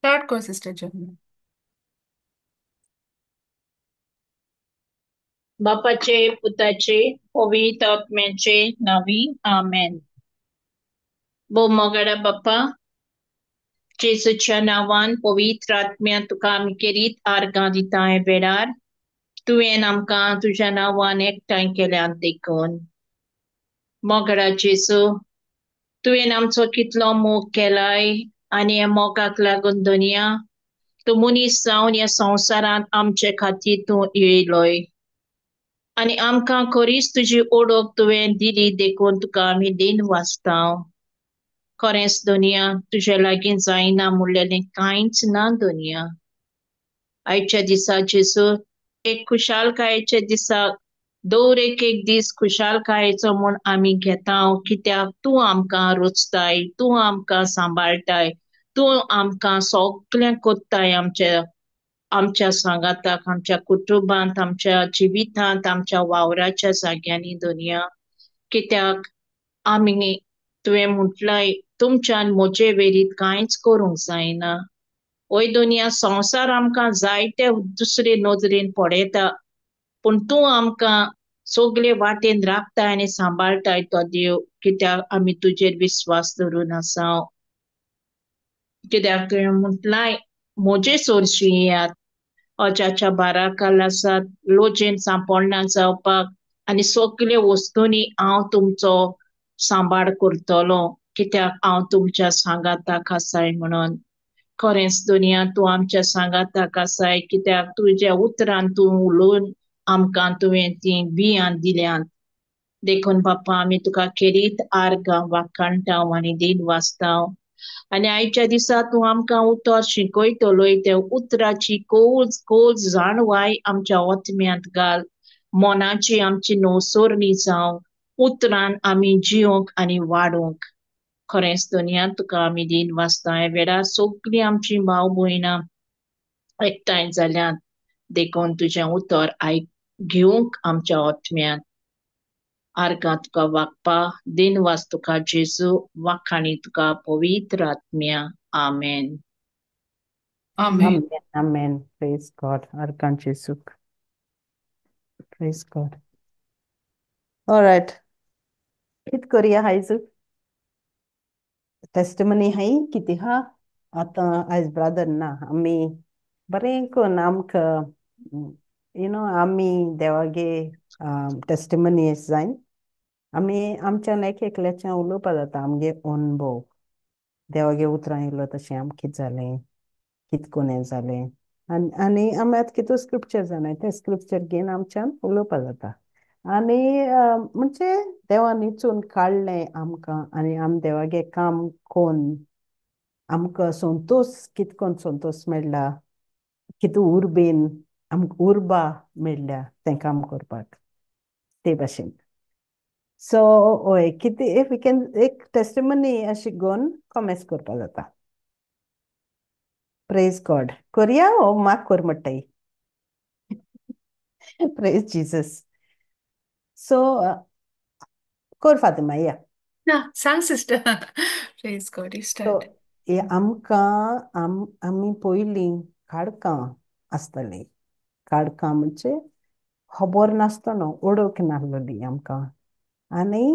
Start कर sister journey. बापाचे पुताचे पवित्र आत्म्याचे नावी आमेन. मोगडा बाप्पा जेसूच्या नावान पवित्र आत्म्या तुका आमी केरीत आर्गां दिताय वेळार तुवें आमकां तुज्या नावान एकठांय केल्यात देखून. मोगडा जेसू, तुवें आमचो कितलो मोग केलाय आनी ह्या मोगाक लागून दुनिया तूं मनीस जावन ह्या संवसारांत आमचे खातीर तूं येयलोय. आनी आमकां खरीच तुजी ओळख तुवें दिली देखून तुका आमी दिन वाचताव. खरेंच दुनिया तुजे लागीं जायना म्हणलेलें कांयच ना दुनिया. आयच्या दिसा जेसू एक खुशालकायेच्या दिसाक दर एक दीस खुशालकायेचो म्हूण आमी घेताव कित्याक तूं आमकां रोचताय, तूं आमकां सांबाळटाय, तूं आमकां सगळें कोत्ताय आमच्या सांगाताक, आमच्या कुटुंबांत, आमच्या जिवितांत, आमच्या वावराच्या जाग्यांनी दुनिया. कित्याक आमी तुवें म्हटलंय तुमच्यान म्हजे वेरीत कांयच करूंक जायना. ओय दुनिया संवसार आमकां जायते दुसरे नजरेन पळयता पूण तूं आमकां सगळे वाटेन राखताय आनी सांबाळटाय तो देव कित्याक आमी तुजेर विस्वास दवरून आसाव. कित्याक तुवें म्हटलाय म्हजे चोरशी येयात अजाच्या बाराकाल आसात लोजेन सांपडना जावपाक आनी सगळे वस्तूंनी हांव तुमचो सांबाळ करतलो कित्याक हांव तुमच्या सांगाताक आसाय म्हणून. खरेंच दुनिया तूं आमच्या सांगाताक आसाय कित्याक तुज्या उतरान तूं उलोवन आमकां तुवें ती बियां दिल्यात देखून बाप्पा आमी तुका केरीत आर्गां वाखाणटाव आनी दिन वाचताव. आनी आयच्या दिसा तूं आमकां उतर शिकयतलोय ते उतराची खोल जाणवाय आमच्या ओतम्यांत घाल. मोनाची आमची नवसोरणी जावं उतरान आमी जिवंक आनी वाडूंक. खरेंच दुनिया तुका आमी दिन वाचताय वेळार सगळीं आमची भाव भयणां एकठांय जाल्यात देखून तुजें उतर घेवंक आमच्या ओतम्यांत. आर्गां तुका वागपा दिन वाच तुका जेजू वाखाणी तुका पवित्र आत्म्या आमेन. आमेन. Amen. Amen. Praise God. Arkan Jesuk. Praise God. All right. कित करूया आयज टेस्टमनी हाय किती हा आता आयज ब्रदर ना आमी बरें करून आमकां आमी देवागे टेस्टमनी जायन आमी आमच्यान एक एकल्याच्यान उलोवपा जाता आमगे अनुभव देवागे उतरां येयलो तशें आमकां कितें जालें कित कोणें जालें आनी आमी आतां कितू स्क्रिप्चर जानाय ते स्क्रिप्चर घेवन आमच्यान उलोवपा जाता आनी म्हणजे देवान इचून काडलें आमकां आनी आमी देवागे काम कोन्न आमकां संतोश कित कोन्न संतोश मेळ्ळा कितू उर्बेन आमकां उर्बा मेळ्ळ्या तें काम करपाक ते भाशेन सो हय कितें इफ यू कॅन एक टेस्टिमनी अशी घेवन कॉमेंस करपा जाता प्रेज गॉड करया ओ म्हाका कोर म्हणटाय प्रेज जिजस सो कोर फातिमा या ना सांग sister praise God you so start. आमकां आमी पयलीं काडकां आसतालीं काडकां म्हणजे खबर नासतना ओळख नासलोली आमकां आनी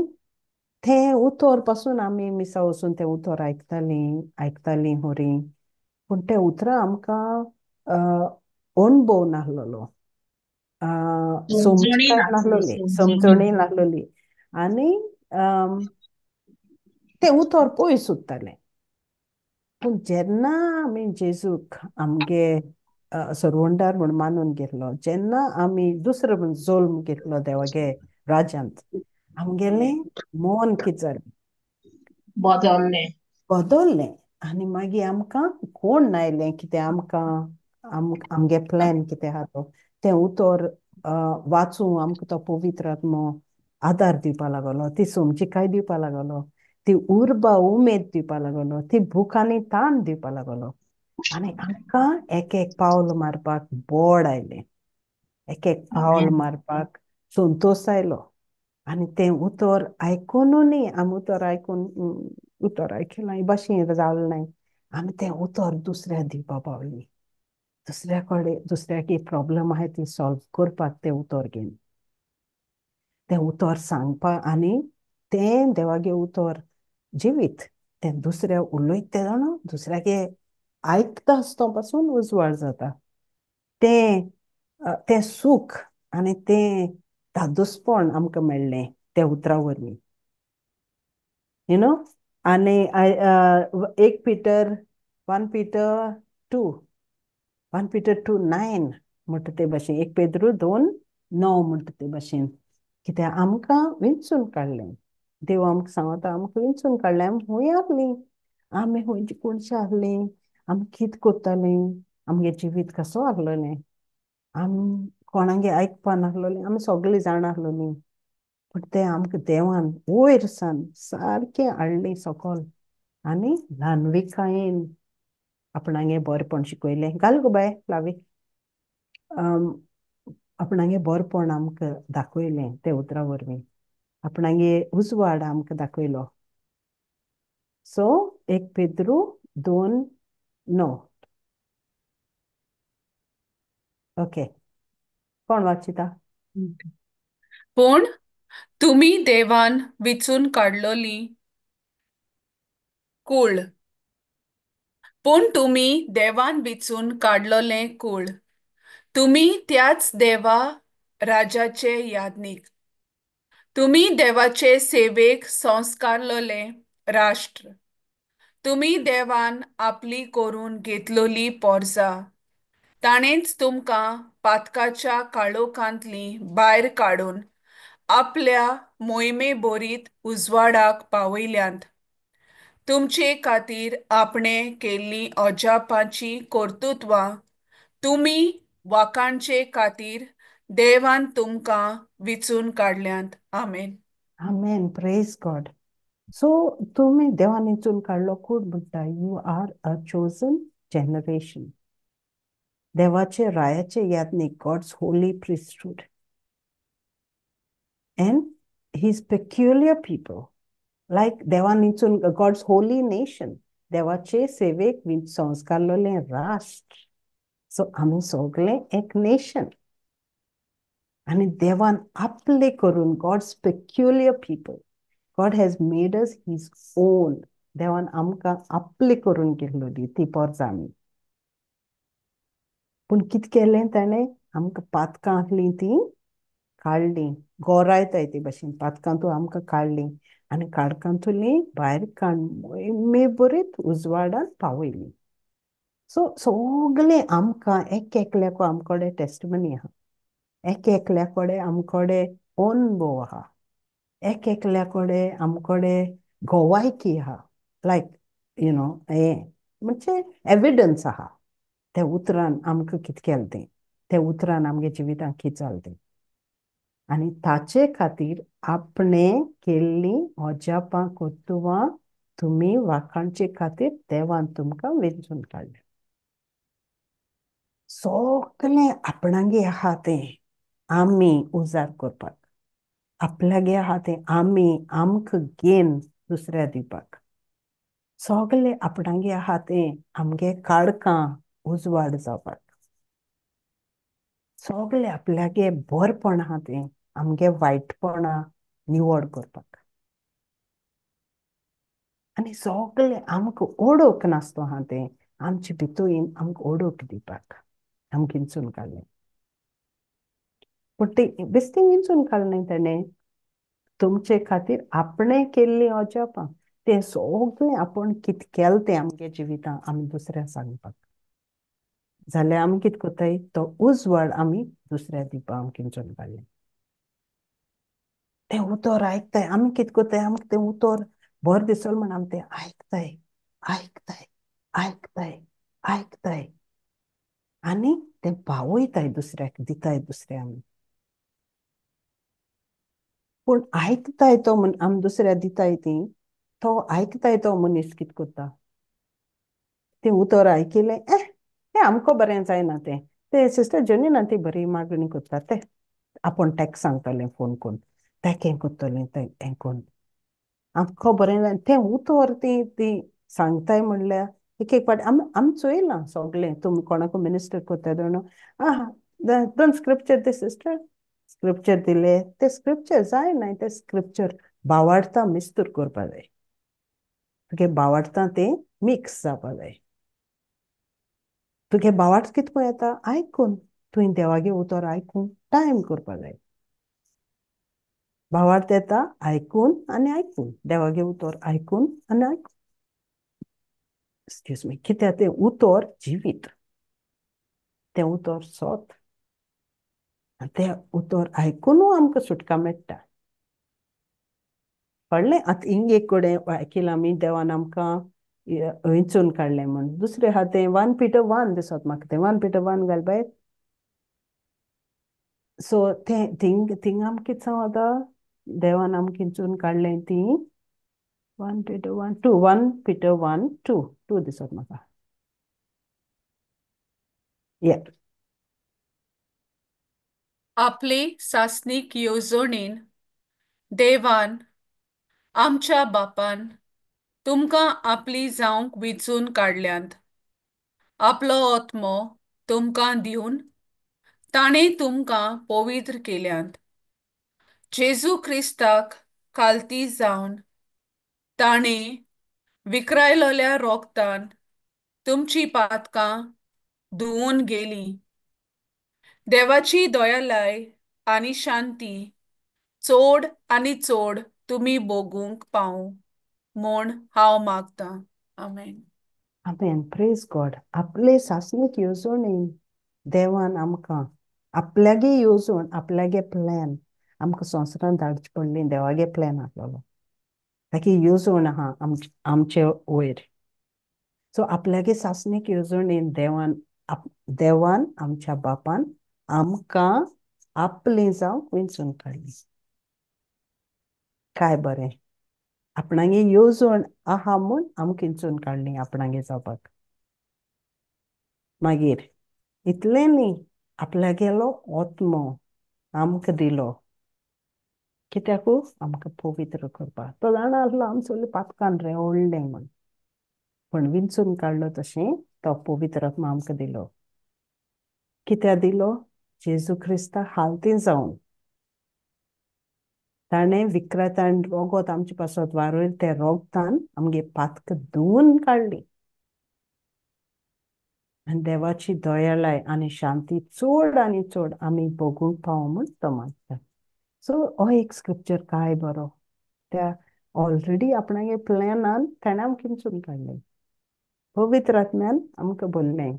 तें उतर पासून आमी मिसा वचून तें उतर आयकतालीं होरी पूण तें उतरां आमकां अणभव नासलोलो समजणी समजण नासली नासलोली समजणी. समजणी नासलोली आनी तें उतर पयस सुट्टालें पूण जेन्ना आमी जेजूक आमगे सरवंडार म्हूण मानून घेतलो जेन्ना आमी दुसरो म्हूण जल्म घेतलो देवागे राज्यांत आमगेलें मन कितें जालें बदललें. बदललें आनी मागीर आमकां कोण नायलें कितें आमगे प्लॅन कितें आहा तो तें उतर वाचूं आमकां तो पवित्र आत्मो आदार दिवपा लागलो ती समजिकाय दिवपा लागलो ती उर्बा उमेद दिवपा लागलो ती भूक आनी ताण दिवपा लागलो आनी आमकां एक एक पावल मारपाक बोड आयलें एक एक पावल आमेन. मारपाक संतोश आयलो आनी तें उतर आयकुनूय आमी उतर आयकून उतर आयकलां भाशेन जालें नाय आमी तें उतर दुसऱ्या दिवपा पावली. दुसऱ्याक एक प्रॉब्लेम आहाय ती सॉल्व करपाक तें उतर घेवन तें उतर सांगपा आनी तें देवागे उतर जिवीत तें दुसऱ्या उलोयत जाणा दुसऱ्यागे आयकता आसतो पासून उजवाड जाता. तें सूख आनी तें धादोसपण आमकां मेळ्ळें त्या उतरा वरवीं यू नो आनी एक पिटर 1 पिटर 2 1 पिटर 2:9 म्हणटा ते भाशेन 1 पेद्रू 2:9 म्हणटा ते भाशेन कित्याक आमकां विंचून काडलें. देव आमकां सांगता आमकां विंचून काडलें आमी खूंय आहलीं आमी खूंयची कोणशे आहलीं आमी कित कोत्तालीं आमगे जिवीत कसो आहलोलें आमी कोणागे आयकपा नाहलोलीं आमी सोगलीं जाण आहलोलीं पूण तें आमकां देवान वयर सान सारकें हाडलें सकयल आनी ल्हानविकायेन आपणागे बरेंपण शिकयलें. घाल गो बाय लावी आपणागे बरेंपण आमकां दाखयलें ते उतरा वरवीं आपणागे उजवाड आमकां दाखयलो. सो 1 पेद्रू 2:9 ओके कोण वाचिता? पूण तुमी देवान विचून काडलोली कूळ. पूण तुमी देवान विचून काडलोलें कूळ. तुमी त्याच देवा राजाचे यादनीक. तुमी देवाचे सेवेक संस्कारलोलें राष्ट्र. तुमी देवान आपली करून घेतलोली पोरसां. ताणेंच तुमकां पातकाच्या काळोखांतली भायर काडून आपल्या मोहिमे बोरीत उजवाडाक पावयल्यांत. तुमचे खातीर आपणे केल्लीं अजापांची कर्तुत्वां तुमी वाखाणचे खातीर देवान तुमकां विचून काडल्यांत. Amen. Amen praise God. So तुमी देवान विंचून काडलो कूड म्हणटा you are a chosen generation देवाचे रायाचे यादनीक God's holy priesthood and his peculiar people like देवान विंचून गॉड्स होली नेशन देवाचे सेवेक संस्कारलोलें राष्ट्र. सो आमी सोगले एक नेशन आनी देवान आपले करून God's peculiar people God has made us his own. देवान आमकां आपले करून घेतलोली ती पोरसां आमी. पूण कित केलें ताणें आमकां पातकां आहलीं तीं काडलीं गोरायताय ते भाशेन पातकांतू आमकां काडलीं आनी काडकांतुलीं भायर काडून मोहिमे बरीत उजवाडान पावयलीं. सो सोगलें आमकां एक एकल्याको आमकोडे टेस्टिमनी आहा एक एकल्याकोडे आमकोडे अनुभव आहा एक एकल्याकोडे आमकोडे गोवायकी आहा लायक यू नो हें म्हणजे एविडन्स आहा त्या उतरान आमकां कित केलें तें त्या उतरान आमगे जिवितांत कित जालें तें आनी ताचे खातीर आपणे केल्लीं अजापां कर्तुत्वां तुमी वाखाणचे खातीर देवान तुमकां वेंचून काडलें. सोगलें आपणागे आहा तें आमी उजार करपाक आपल्यागे आहा तें आमी आमकां घेवन दुसऱ्या दिवपाक सोगलें आपणागे आहा तें आमगे काळखां उजवाड जावपाक सोगलें आपल्यागे बरेंपण आहा तें आमगे वायटपणां निवड करपाक आनी सोगलें आमकां ओडोक नासतो आहा तें आमचे भितून आमकां ओडोक दिवपाक आमकां विंचून काडलें. पूण तें बेश्टें विंचून काडलें ताणें तुमचे खातीर आपणे केल्लीं अजापां तें सोगलें आपूण कित केलें तें आमगे जिवितांत आमी दुसऱ्याक सांगपाक जाल्यार आमी कित कोत्ताय तो उजवाड आमी दुसऱ्याक दिवपाक आमकां विंचून काडलें. तें उतर आयकताय आमी कित कोत्ताय आमकां तें उतर बरें दिसोल म्हण आमी तें आयकताय आयकताय आयकताय आयकताय आनी तें पावयताय दुसऱ्याक दिताय दुसऱ्याक आमी. पूण आयकताय तो आमी दुसऱ्याक दिताय तीं तो आयकताय तो मनीस कित कोत्ता तें उतर आयकिलें तें आमको बरें जायना तें सिस्टर जोनीन ती बरी मागणी कोत्ता तें आपूण तेका सांगतलें फोन कोन्न तेका हें कोत्तलें तें हें कोन्न आमको बरें जाय तें उतर ती सांगताय म्हणल्यार एक एक पाटी आम चोयलां सगळें तुमी कोणाक मिनिस्टर कोत्ता जाणो दोन स्क्रिप्चर दे सिस्टर स्क्रिप्चर दिले ते स्क्रिप्चर जायनाय ते स्क्रिप्चर भावार्थां मिस्तूर करपा जाय तुगे भावार्थां ते मिक्स जावपा जाय तुगे भावार्थ कितको येता आयकून तुवें देवागे उतर आयकून टायम करपा जाय भावार्थ येता आयकून आनी आयकून देवागे उतर आयकून आनी आयकून एक्सक्यूज मी कित्याक तें उतर जिवीत तें उतर सोत आनी तें उतर आयकून आमकां सुटका मेळटा कळ्ळें आतां हिंग एक कडेन आयकिलां आमी देवान आमकां हिंचून काडलें म्हण दुसरें आहा तें 1 Peter 1 दिसत म्हाका तें 1 Peter 1 घाल बाय सो तें थिंग आमकां कितें सांगता देवान आमकां हिंचून काडलें ती 1 Peter 1 2 1 Peter 1 2 2 दिसत म्हाका या आपले सासणीक येवजणेन देवान आमच्या बापान तुमकां आपली जावंक विचून काडल्यांत आपलो आत्मो तुमकां दिवन ताणें तुमकां पवित्र केल्यांत जेजू क्रिस्ताक खालती जावन ताणें विकरायलोल्या रोगतान तुमची पातकां धुवन गेली देवाची दयालाय आनी शांती चोड आनी चोड तुमी भोगूंक पावूं म्हूण हांव मागतां आमेन आमेन प्रेज गॉड आपले सासणीक येवजणेन देवान आमकां आपल्यागे येवजण आपल्यागे प्लॅन आमकां संवसारान धाडची पडली देवागे प्लॅन आसलोलो ताकी येवजण आहा आमचे वयर सो आपल्यागे सासणीक येवजणेन देवान आमच्या बापान आमकां आपली जावंक विंचून काडली काय बरें आपणागे येवजण आहा म्हूण आमकां हिंचून काडली आपणागे जावपाक मागीर इतलें न्ही आपल्यागेलो आत्मो आमकां दिलो कित्याक आमकां पवित्र करपाक तो जाणा आसलो आमी सगळीं पातकान रेवळ्ळें म्हूण पण विंचून काडलो तशें तो पवित्र आत्मा आमकां दिलो कित्याक दिलो जेजू क्रिस्ता हालती जावन ताणें विक्रांतान रोगत आमचे पासत वारोयल ते रोगतान आमगे पातकां धुवन काडली आनी देवाची दयालाय आनी शांती चड आनी चड आमी भोगूंक पावूं म्हूण तो मागता सो हो एक स्क्रिप्चर काय बरो त्या ऑलरेडी आपणागे प्लॅनान ताणें आमकां हिंचून काडलें पवित्र आत्म्यान आमकां बोल्लें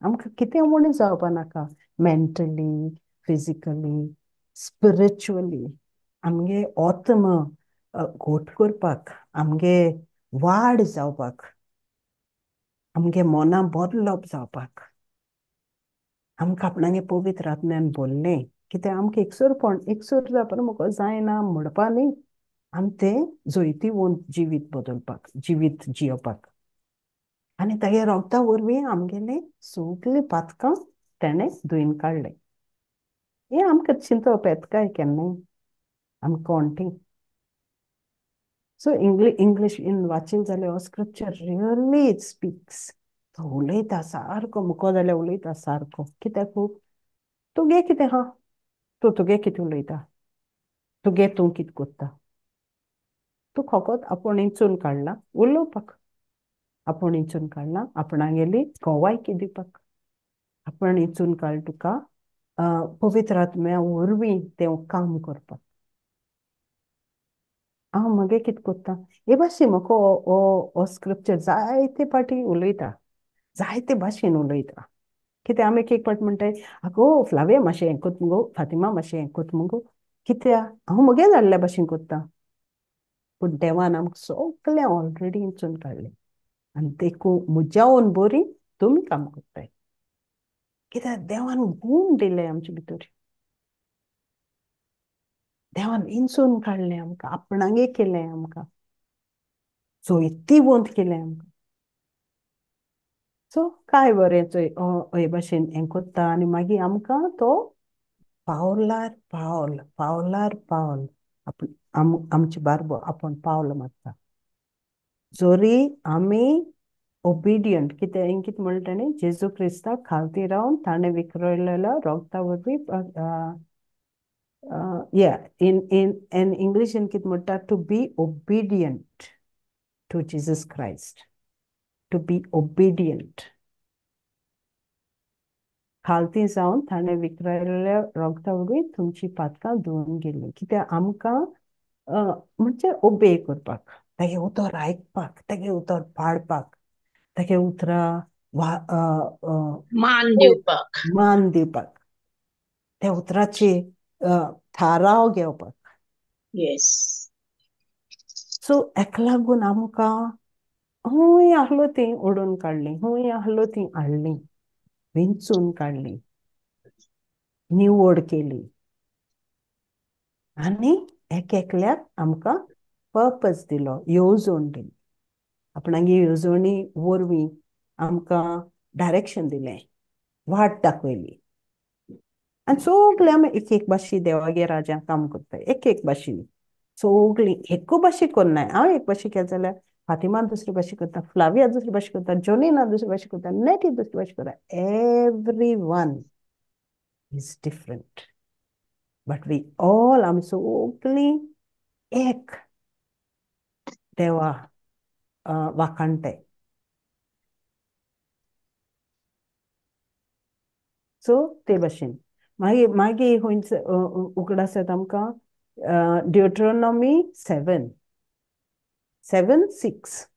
आमकां कितें म्हूण जावपा नाका मेंटली फिजिकली स्पिरिच्युअली आमगे आत्म घोट करपाक आमगे वाड जावपाक आमगे मोना बदलप जावपाक आमकां आपणागे पवित्र आत्म्यान बोल्लें कित्याक आमकां एकसूर जावपाक म्हाका जायना म्हणपा न्ही आमी तें जोयतीवून जिवीत बदलपाक जिवीत जियोवपाक आनी तागे रोगता वरवीं आमगेलें सगलीं पातकां ताणें धुवन काडलें हें आमकां चिंतप येतकाय केन्नाय आमी कोणटीं सो इंग्लीश इन वाचील जाल्यार हो स्क्रिप्चर रियली इट स्पीक्स तो उलयता सारको मुको जाल्यार उलयता सारको कित्याक तुगे कितें आहा तुगे कितें उलयता तुगे तूं कितें कोत्ता तूं फकत आपूण हिंचून काडला उलोवपाक आपूण हिंचून काडला आपणागेली गोवायकी दिवपाक आपण हिंचून काडला तुका पवित्र आत्म्या वरवीं तें काम करपाक हांव मगे कितें कोत्ता हे भाशेन म्हाका हो स्क्रिप्चर जायते पाटी उलयता जायते भाशेन उलयता कित्याक आमी एक पाटी म्हणटाय आगो फ्लावे मातशें हें कोत मुगो फातिमा मातशें हें कोत मुगो कित्याक हांव मगे जाल्ल्या भाशेन कोत्ता पूण देवान आमकां सगळें ऑलरेडी हिंचून काडलें आनी देखून म्हज्या ओन बरी तुमी काम कोत्ताय कित्याक देवान गूण दिले आमचे भितर देवान हिंचून काडलें आमकां आपणागे केलें आमकां जोयतीवंत केलें आमकां सो काय बरें हे भाशेन हें कोत्ता आनी मागीर आमकां तो पावलार पावल आमची बारबो आपूण पावल मागता जोरी आमी ओबिडियंट कितें हिंग कितें म्हणलें ताणें जेजू क्रिस्ताक खालती रावन ताणें विखरयलेल्या रोगता वरवीं या इन इंग्लिशीन कितें म्हणटा to be obedient to Jesus Christ to be obedient खालती जावन ताणें विखरयलेल्या रोगता वरवीं तुमची पातकां धुवन गेलीं कित्याक आमकां म्हणजे ओबे करपाक तेगे उतर आयकपाक तेगे उतर पाळपाक तेगे उतरां मान दिवपाक. मान दिवपाक त्या उतराची थाराव घेवपाक येस. सो हेका लागून आमकां हूंय आहलो ती ओडून काडली हूंय आहलो ती हाडली विंचून काडली निवड केली आनी एकल्याक आमकां पर्पज दिलो येवजण दिली आपणागे येवजणी वरवीं आमकां डायरेक्शन दिलें वाट दाखयली आनी सगळीं आमी एक एक भाशी देवागे राज्यांत काम करताय एक भाशेन सगळीं एकू भाशी कोन्नाय हांव एक भाशी केलें जाल्यार फातिमा दुसरी भाशी करता फ्लाविया दुसरी भाशी करता जोनिना दुसरी भाशी करता नेटी दुसरी भाशी करता everyone is different but we all आमी सगळीं एक देवा वाखाणटाय सो ते भाशेन मागीर मागीर खंयच उगडास येता आमकां ड्युट्रोनॉमी 7:6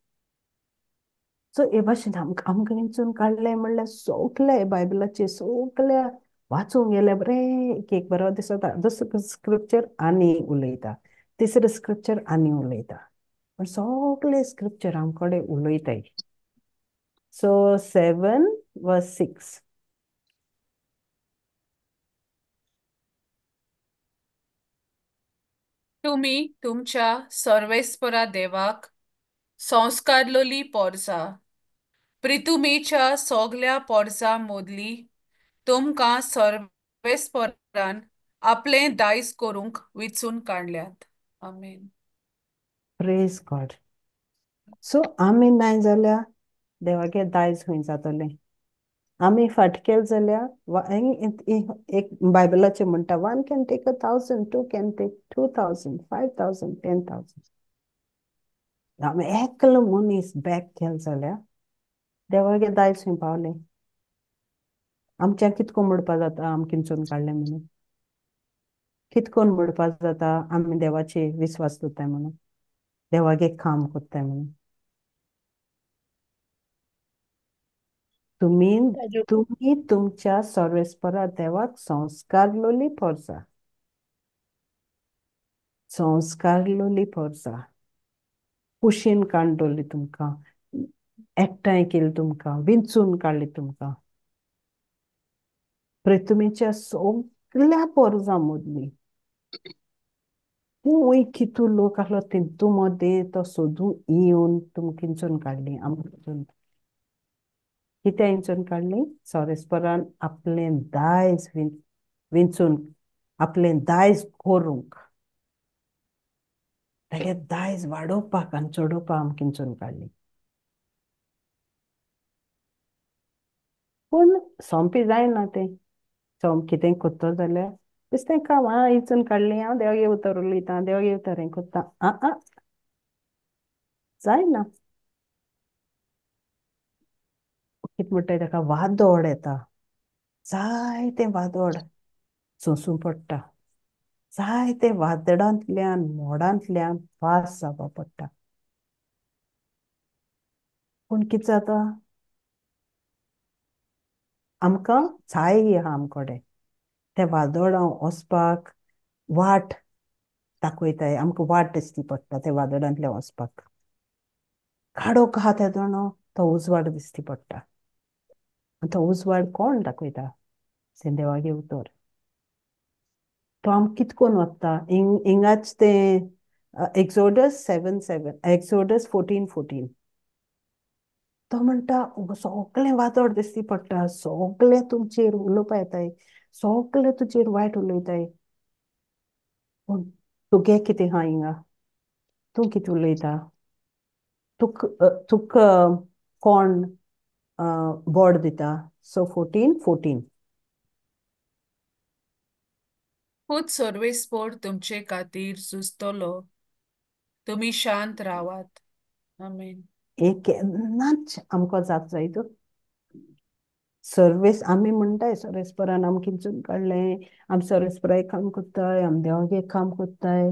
सो हे भाशेन आमकां विंचून काडलें म्हणल्यार सगळे बायबलाचे सगळे वाचूंक गेले बरें एक एक बरो दिसता दुसरो स्क्रिप्चर आनी उलयता तिसरो स्क्रिप्चर आनी उलयता पण सगळे स्क्रिप्चर आमकडे उलयताय सो 7:6 तुम्ही तुमच्या सर्वेस्परा देवाक संस्कारलोली पोरसा प्रितुमेच्या सगल्या पोरसा मोदली तुमकां सर्वेस्परान आपलें दायज करूंक विचून काडल्यात आमेन प्रेज गॉड सो आमी नाय जाल्यार देवागे दायज खंय जातलें आमी फाटकेल जाल्यार एक बायबलाचें म्हणटा 1 can take 1,000 2 can take 2,000 5,000 10,000 आमी एकलो मनीस बॅक केल जाल्यार देवागे दायज खंय पावलें आमच्यान कितको म्हणपा जाता आमी किंचून काडलें म्हणून कितकोन म्हणपा जाता आमी देवाचे विस्वास दवरताय म्हणून देवागे काम कोत्ताय म्हणून तुम्ही तुमच्या सर्वेस्परा देवाक संस्कारलोली पोरसा कुशीन काडलोली तुमकां एकठांय केली तुमकां विंचून काडली तुमकां प्रितुमेच्या सगल्या पोरसां मदली खूंय कितू लोक आहलो तितू मदें तो सोदून येवन तुमकां किंचून काडली आमकां कित्या हिंचून काडली सर्वेस्परान आपलें दायज विंचून आपलें दायज करूंक तेगे दायज वाडोवपाक आनी चडोवपाक आमी किंचून काडली पूण सोंपें जायना तें कितें कोत्तो जाल्यार बेश्टें काम हिंचून काडली हांव देवागे उतर उलयतां देवागे उतर हें कोत्तां जायना कितें म्हणटाय ताका वादोड येता जायतें वादोड सोंसूं पडटा जायते वादळांतल्यान मोडांतल्यान पास जावपा पडटा पूण कितें जाता आमकां छाय आहा आमकोडे ते वादोळां वचपाक वाट दाखयताय आमकां वाट दिसची पडटा ते वादळांतल्यान वचपाक काडोक आहा ते जाणो तो उजवाड दिसची पडटा आनी तो उजवाड कोण दाखयता तें देवागे उतर तो आमकां कितकोन वता हिंगाच तें एक्सोडस 7:7 एक्सोडस 14:14 तो म्हणटा सगळें वादोड दिसची पडटा सगळें तुमचेर उलोवपा येताय सगळें तुजेर वायट उलयताय पूण तुगे कितें आहा हिंगा तूं कितें उलयता तुका कोण बोर्ड दिता. सो 14. खूद सर्वेस्पोर तुमचे खातीर झुजतलो. तुम्ही शांत रावात. आमेन. एक केन्नाच आमकां जात जायत. सर्वेस आमी म्हणटाय सर्वेस्परान आमी किंचून काडलें, आमी सर्वेस्पराय काम कोत्ताय, आमी देवागे काम कोत्ताय.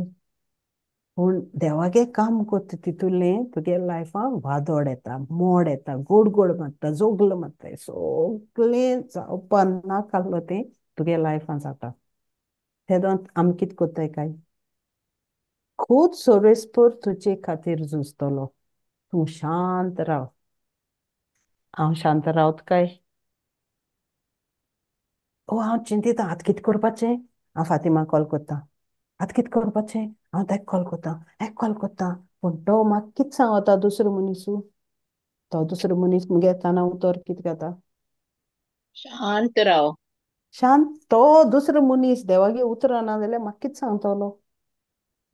पूण देवागे काम कोत्ता तितूलें तुगे लायफान वादोड येता, मोड येता, गोड मारता, जोगल मारताय, सोगलें जावपा नाका आसलो तें तुगे लायफान जाता. तेदोन आमी कितें कोत्ताय काय, खूद सर्वेस्पर तुजे खातीर झुजतलो. तूं शांत राव. हांव शांत रावत काय? हांव चिंतिता आतां कितें करपाचें. हांव फातिमाक कॉल कोत्ता. आतां कितें करपाचें. हांव तेका कॉल कोत्ता, हेका कॉल कोत्ता. पूण तो म्हाका कितें सांगता दुसरो मनीसू. तो दुसरो मनीस मुगे येताना उतर कितें घेता. शांत राव. शांत. तो दुसरो मनीस देवागे उतरना जाल्यार म्हाका कितें सांगतलो.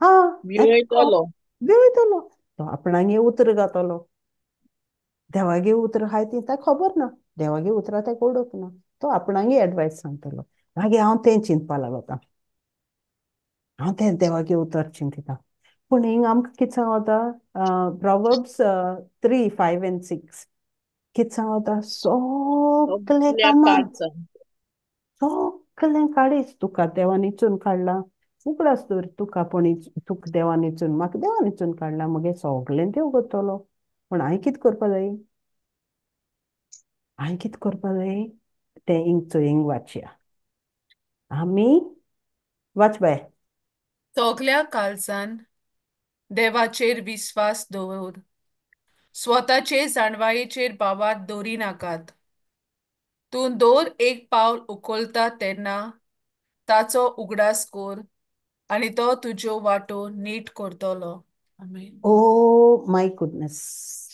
हा हेका भिवयतलो. भिवयतलो. तो आपणागे उतर घातलो. देवागे उतर हाय ती ताका खबर ना. देवागे उतरां ताका ओळख ना. तो आपणागे एडवायस सांगतलो. मागीर हांव तें चिंतपा लागता. हांव तें देवागे उतर चिंतिता. पूण हिंग आमकां कितें सांगता, प्रोवर्ब्स 3, 5 and 6 कितें सांगता, सोगलें सगल्या कामांत काळजान. सोगलें काडीच तुका देवान इचून काडला. उगडास तर तुका तुका देवान इचून म्हाका देवान इचून काडला. मगे सोगलें देव करतलो. पूण हांवें कितें करपा जाय. हांवें कितें करपा जाय तें हिंग वाचया. आमी वाच बाय. सगल्या काळजान देवाचेर विस्वास दवर. स्वताचे जाणवायेचेर बावात दवरी नाकात. तूं दोर एक पावल उखलता तेन्ना ताचो उगडास कोर आनी तो तुज्यो वाटो नीट करतलो. Amen. Oh my goodness,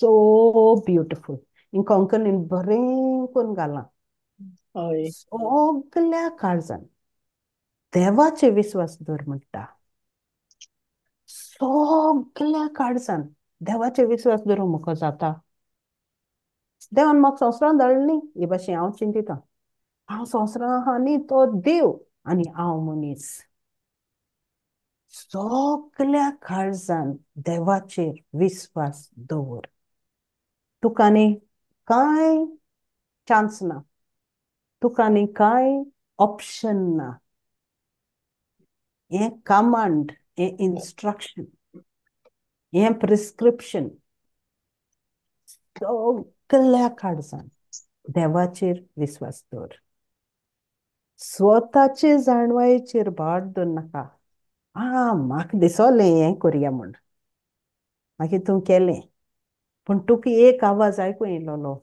so beautiful. हिंग कोंकणीन बरें करून घालां. हय. सोगल्या काळजान देवाचे विस्वास दवर म्हणटा. सोगल्या काळजान देवाचे विस्वास दवरूंक म्हाका जाता. देवान म्हाका संवसारान धाडलें न्ही. हे भाशेन हांव चिंतितां. हांव संवसारान आहा न्ही तो देव आनी हांव मनीस. सोगल्या काळजान देवाचेर विस्वास दवर. तुका न्ही कांय चान्स ना. तुका न्ही कांय ऑप्शन ना. हें कमांड, हें इन्स्ट्रक्शन, हें प्रिस्क्रिप्शन सोगल्या काळजान देवाचेर विस्वास दवर. स्वताचे जाणवायेचेर भार दवर नाका. म्हाका दिसोलें हें करया म्हूण. मागीर तूं केलें. पूण तुका एक आवाज आयकूं येयलोलो.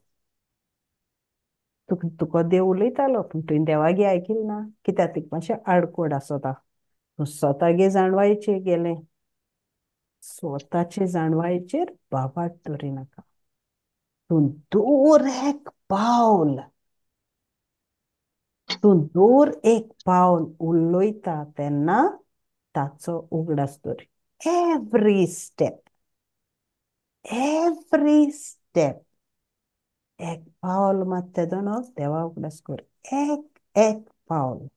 तुका देव उलयतालो पूण तुवें देवागे आयकिलें ना. कित्याक तुका मातशें आडकोड आसोता. तूं स्वतागे जाणवायेचेर गेलें. स्वताचे जाणवायेचेर बाबाट दवरिनाका. तूं दूर एक पावल उलोयता तेन्ना ताचो उगडास दवर. एव्हरी स्टेप एक पावल मात तेदोन देवा उगडास कोर. एक पावल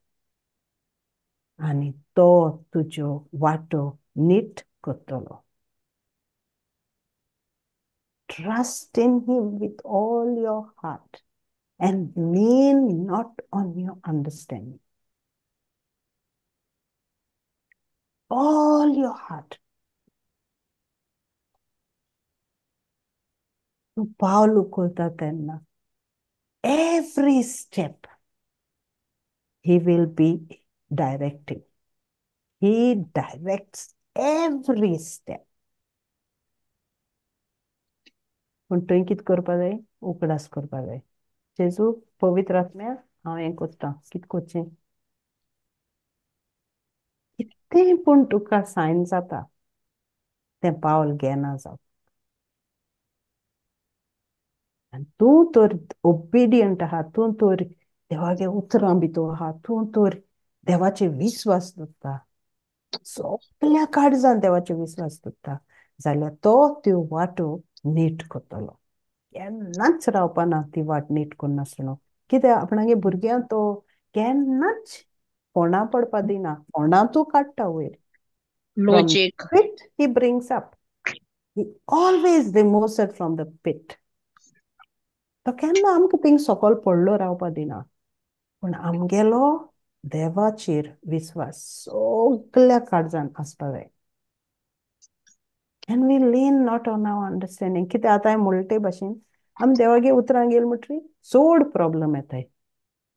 आनी तो तुज्यो वाटो नीट करतलो. Trust in him with all your heart and lean not on your understanding. All your heart. तूं पावल उखलता तेन्ना every step he will be directing. He directs every step. पूण तुवें कितें करपा जाय. उगडास करपा जाय. जेजू पवित्र आत्म्या हांव हें कोत्तां. कितें कोरचें. कितेंय पूण तुका सायन जाता तें पावल घेना जावं. आनी तूं तर ओबिडियंट आहा. तूं तर देवागे उतरां भितर आहा. तूं तर देवाचेर विस्वास दवरता. सोगल्या काळजान देवाचेर विस्वास दवरता जाल्यार तो त्यो वाटो नीट करतलो. केन्नाच रावपाना ती वाट नीट करून नासतना कित्याक आपणागे भुरग्यांक तो केन्नाच फोंडा पडपा दिना फोंडांतू काडटा वयर from Logic. pit he brings up he always removes it from the pit तो केन्ना आमकां थिंग सकयल पडलो रावपा दिना पूण आमगेलो देवाचेर विस्वास सगळ्या काळजान आसपा जाय Can we lean not on our understanding? कित्याक आतां हांवें म्हणले ते भाशेन आमी देवागे उतरां गेल म्हणटरी चड प्रॉब्लेम येताय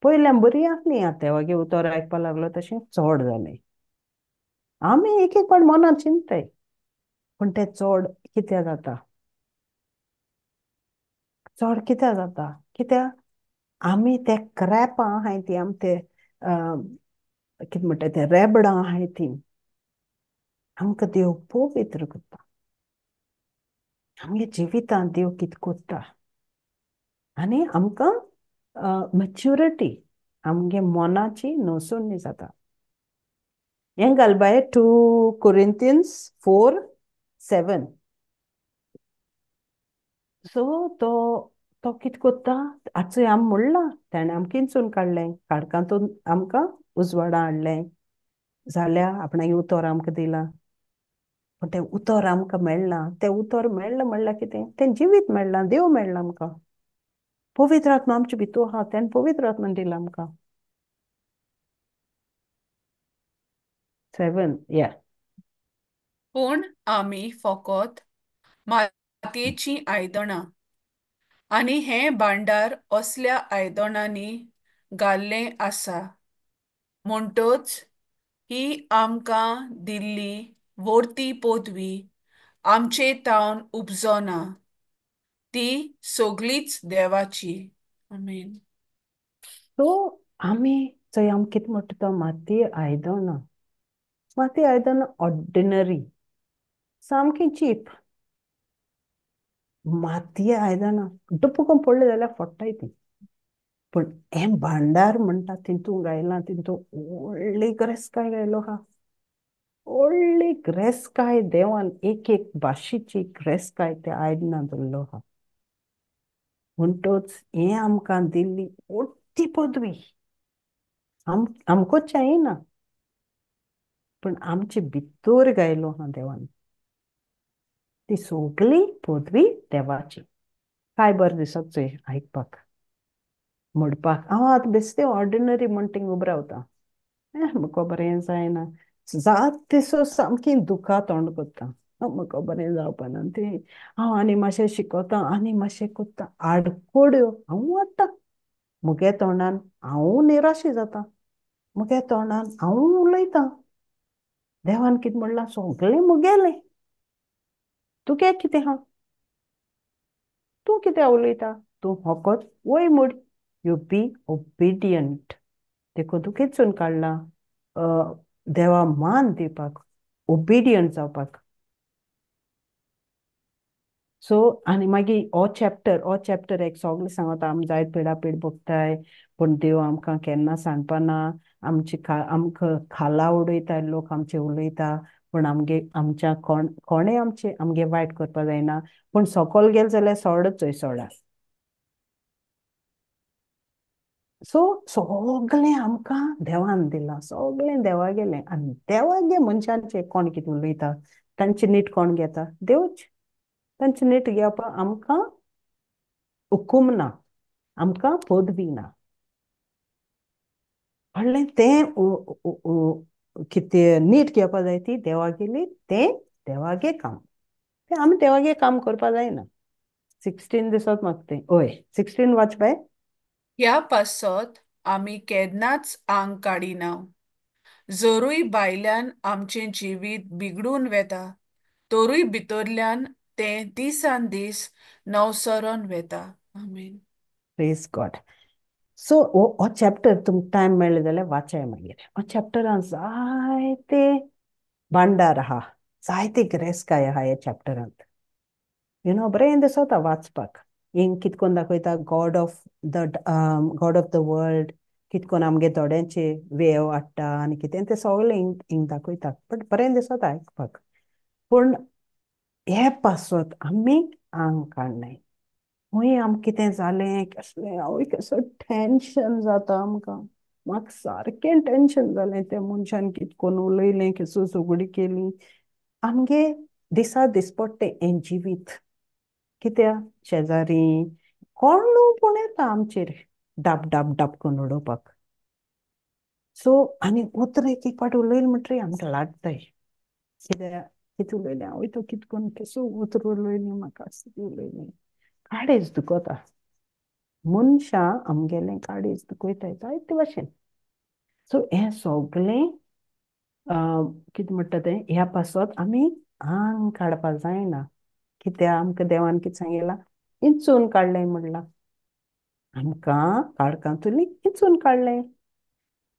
पयल्यान बरी आसली आतां देवागे उतर आयकपा लागलो तशें चड जालें आमी एक एक पाट मनांत चिंतताय पूण तें चड कित्याक जाता चड कित्याक जाता कित्याक आमी ते क्रॅपां आहाय ती आमी ते कितें म्हणटा ते रेबडां आहाय ती आमकां देव पवित्र करता आमगे जिवितांत देव कितें कोत्ता आनी आमकां मॅच्युरिटी आमगे मोनाची नोसोणी जाता हें घाल बाय 2 Corinthians 4:7 सो तो तो कितें कोत्ता आजूय आमी म्हणलां ताणें आमकां किंचून काडलें काडकांतून आमकां उजवाडा हाडलें जाल्यार आपणागे उतर आमकां दिलां पूण तें उतर आमकां मेळना तें उतर मेळ्ळें म्हणल्यार कितें तें जिवीत मेळ्ळां देव मेळ्ळा आमकां पवित्र आत्मा आमचे भितूर आहा तेणें पवित्र आत्मा दिला आमकां 7 या पूण आमी फकत मातयेचीं आयदनां आनी हें भांडार असल्या आयदनांनी घाल्लें आसा म्हणटच ही आमकां दिल्ली वर्ती पदवी आमचे तावन उपजना ती सगळीच देवाची आमेन सो आमी चोय आमी कितें म्हणटा तो मातये आयदनां मातये आयदनां ऑर्डिनरी सामकी चीप मातये आयदनां डुपूकून पडलें जाल्यार फोडटाय ती पूण हें भांडार म्हणटा तितून घायलां तितून व्हडली ग्रेस्काय घायलो आहा व्हडली ग्रेस्काय देवान एक एक भाशेची ग्रेस्काय त्या आयदनां दवरलो आहा म्हणटच हें आमकां दिल्ली व्हडली पदवी आमकोच जायना पूण आमचे भितर घायलो आहा देवान ती सगळी पदवी देवाची काय बरें दिसता चोय आयकपाक म्हणपाक हांव आतां बेश्टें ऑर्डिनरी म्हण थिंग उबो रावता म्हाका बरें जायना जात दिसो सामकी दुखां तोंड कोत्ता म्हाका बरें जावपाना ती हांव आनी मातशें शिकोता आनी मातशें कोत्ता आडकोड्यो हांव वाडटा मुगे तोंडान हांव निराशी जाता मुगे तोंडान हांव उलयतां देवान कितें म्हणलां सगळें मुगेलें तुगे कितें आहा तूं कित्याक उलयता तूं फकत वय म्हूण यू बी ओबिडियंट देखून तूं कितसून काडलां देवा मान दिवपाक ओबिडियंट जावपाक सो आनी मागीर हो चॅप्टर एक सोगलें सांगता आमी जायत पिडापीड भोगताय पूण देव आमकां केन्ना सांगपाना आमची आमकां खाला उडयताय लोक आमचे उलयता पूण आमच्या कोणें आमगे वायट करपा जायना पूण सकयल गेल जाल्यार सोडच चोय सोडा सो सगळें आमकां देवान दिलां सगळें देवा गेलें आनी देवागे मनशांचे कोण कितें उलयता तांचे नीट कोण घेता देवच तांचे नीट घेवपाक आमकां हुकूम ना आमकां पदवी ना व्हडलें तें कितें नीट घेवपा जाय ती देवागेली तें देवागे काम तें आमी देवागे काम करपा जायना 16 दिसत म्हाका तें हय 16 वाच बाय ह्या पासत आमी केन्नाच आंग काडिना जरूय भायल्यान आमचें जिवीत बिगडून वेता तोरूय भितरल्यान तें दिसान दीस नवसरोन वेता आमेन प्रेज गॉड सो हो चॅप्टर तुमकां टायम मेळ्ळो जाल्यार वाचाय मागीर हो चॅप्टरान जायते भांडार आहा जायते गिरेस्काय आहा ह्या चॅप्टरांत बरें दिसता वाचपाक हिंग कितें कोन्न दाखयता गॉड ऑफ द वर्ल्ड कितें कोन्न आमगे थोड्यांचे वेव हाडटा आनी कितें तें सगळें हिंग दाखयता बट बरें दिसता आयकपाक पूण हे पासत आमी आंग काडनाय हुंय आमकां कितें जालें कसलें आवय कसो टेन्शन जाता आमकां. म्हाका सारकें टेन्शन जालें त्या मनशान कितें करून उलयलें कसो झगडी केली. आमगे दिसा दिसपट्टे हें जिवीत कित्या शेजारी कोण पूण येता आमचेर डाब डाब डाब करून उडोवपाक. सो आनी उतर एक एक पाट उलयलें म्हणटरी आमकां लागताय कित्याक कितें उलयलें आवय तो कितें करून कसो उतर उलयलें म्हाका कितें उलयलें काळीज दुखोता. मनशां आमगेलें काळीज दुखयताय जायते भाशेन. सो हें सगलें कितें म्हणटा तें ह्या पासत आमी आंग काडपाक जायना. कित्याक आमकां देवान कितें सांगिलां इंचून काडलें म्हणलां. आमकां काळखांतुली इंचून काडलें.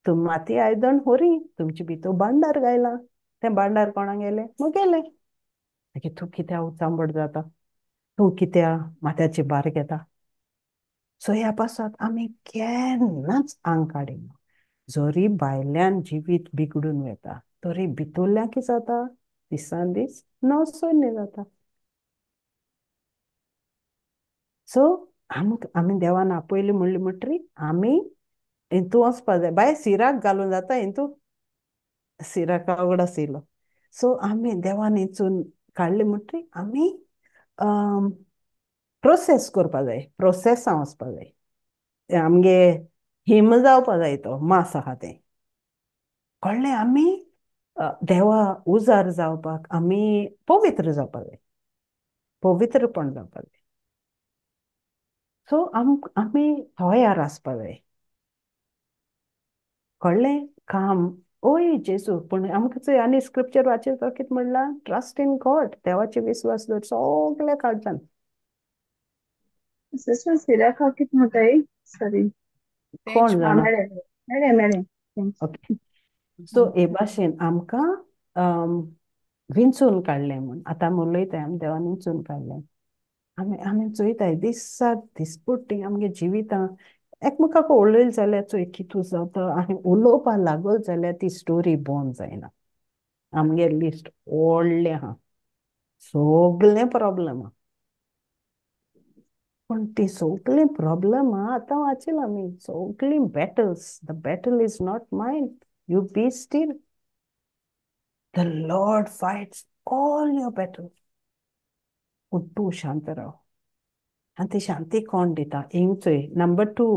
तुम माती आयदन होरी तुमचे भितर भांडार घायलां. तें भांडार कोणाक गेलें मुगेलें. मागीर तूं कित्याक उचांबड जाता तूं कित्याक माथ्याची भार घेता. सो ह्या पासत आमी केन्नाच आंग काडिना. जरी भायल्यान जिवीत बिगडून वता तरी भितरल्यान कितें जाता दिसान दीस नवसोन्य जाता. सो आमी देवान आपयलें म्हणलें म्हणटरी आमी हितू वचपा जाय. बाय सिराक घालून जाता हितू सिराक आवडस येयलो. सो आमी देवान हिंचून काडलें म्हणटरी आमी प्रोसेस करपा जाय. प्रोसेसान वचपा जाय. आमगे हिम जावपा जाय तो मांस आहा तें कळ्ळें. आमी देवा उजार जावपाक आमी पवित्र जावपा जाय. पवित्रपण जावपा जाय. सो आमी तयार आसपा जाय. कळ्ळें काम ओय जेजू पूण आमकां चोय आनी स्क्रिप्चर वाचीत तो कितें म्हणलां ट्रस्ट इन गॉड देवाचे विस्वास दवर सगळे काळजान. सिस्टर सिराका कितें म्हणटाय सॉरी कोण जाणा. मेळ्ळें मेळ्ळें मेळ्ळें थँक्स. ओके. सो हे भाशेन आमकां विंचून काडलें म्हूण आतां आमी उलयताय आमी देवान विंचून काडलें. आमी चोयताय दिसा दिसपट्टी आमगे जिवितां एकमेकाक उलयलें जाल्यार चोय कितू जाता आनी उलोवपा लागल जाल्यार ती स्टोरी बोंद जायना. आमगे लिस्ट व्हडलें आहा सगलें प्रॉब्लम आहा. पूण ती सगलीं प्रॉब्लमां आतां वाचिलां आमी सगलीं battles. The battle is not mine you be still. The Lord fights all your battle. पूण तूं शांत राव. आनी ती शांती कोण दिता हिंग चोय नंबर 2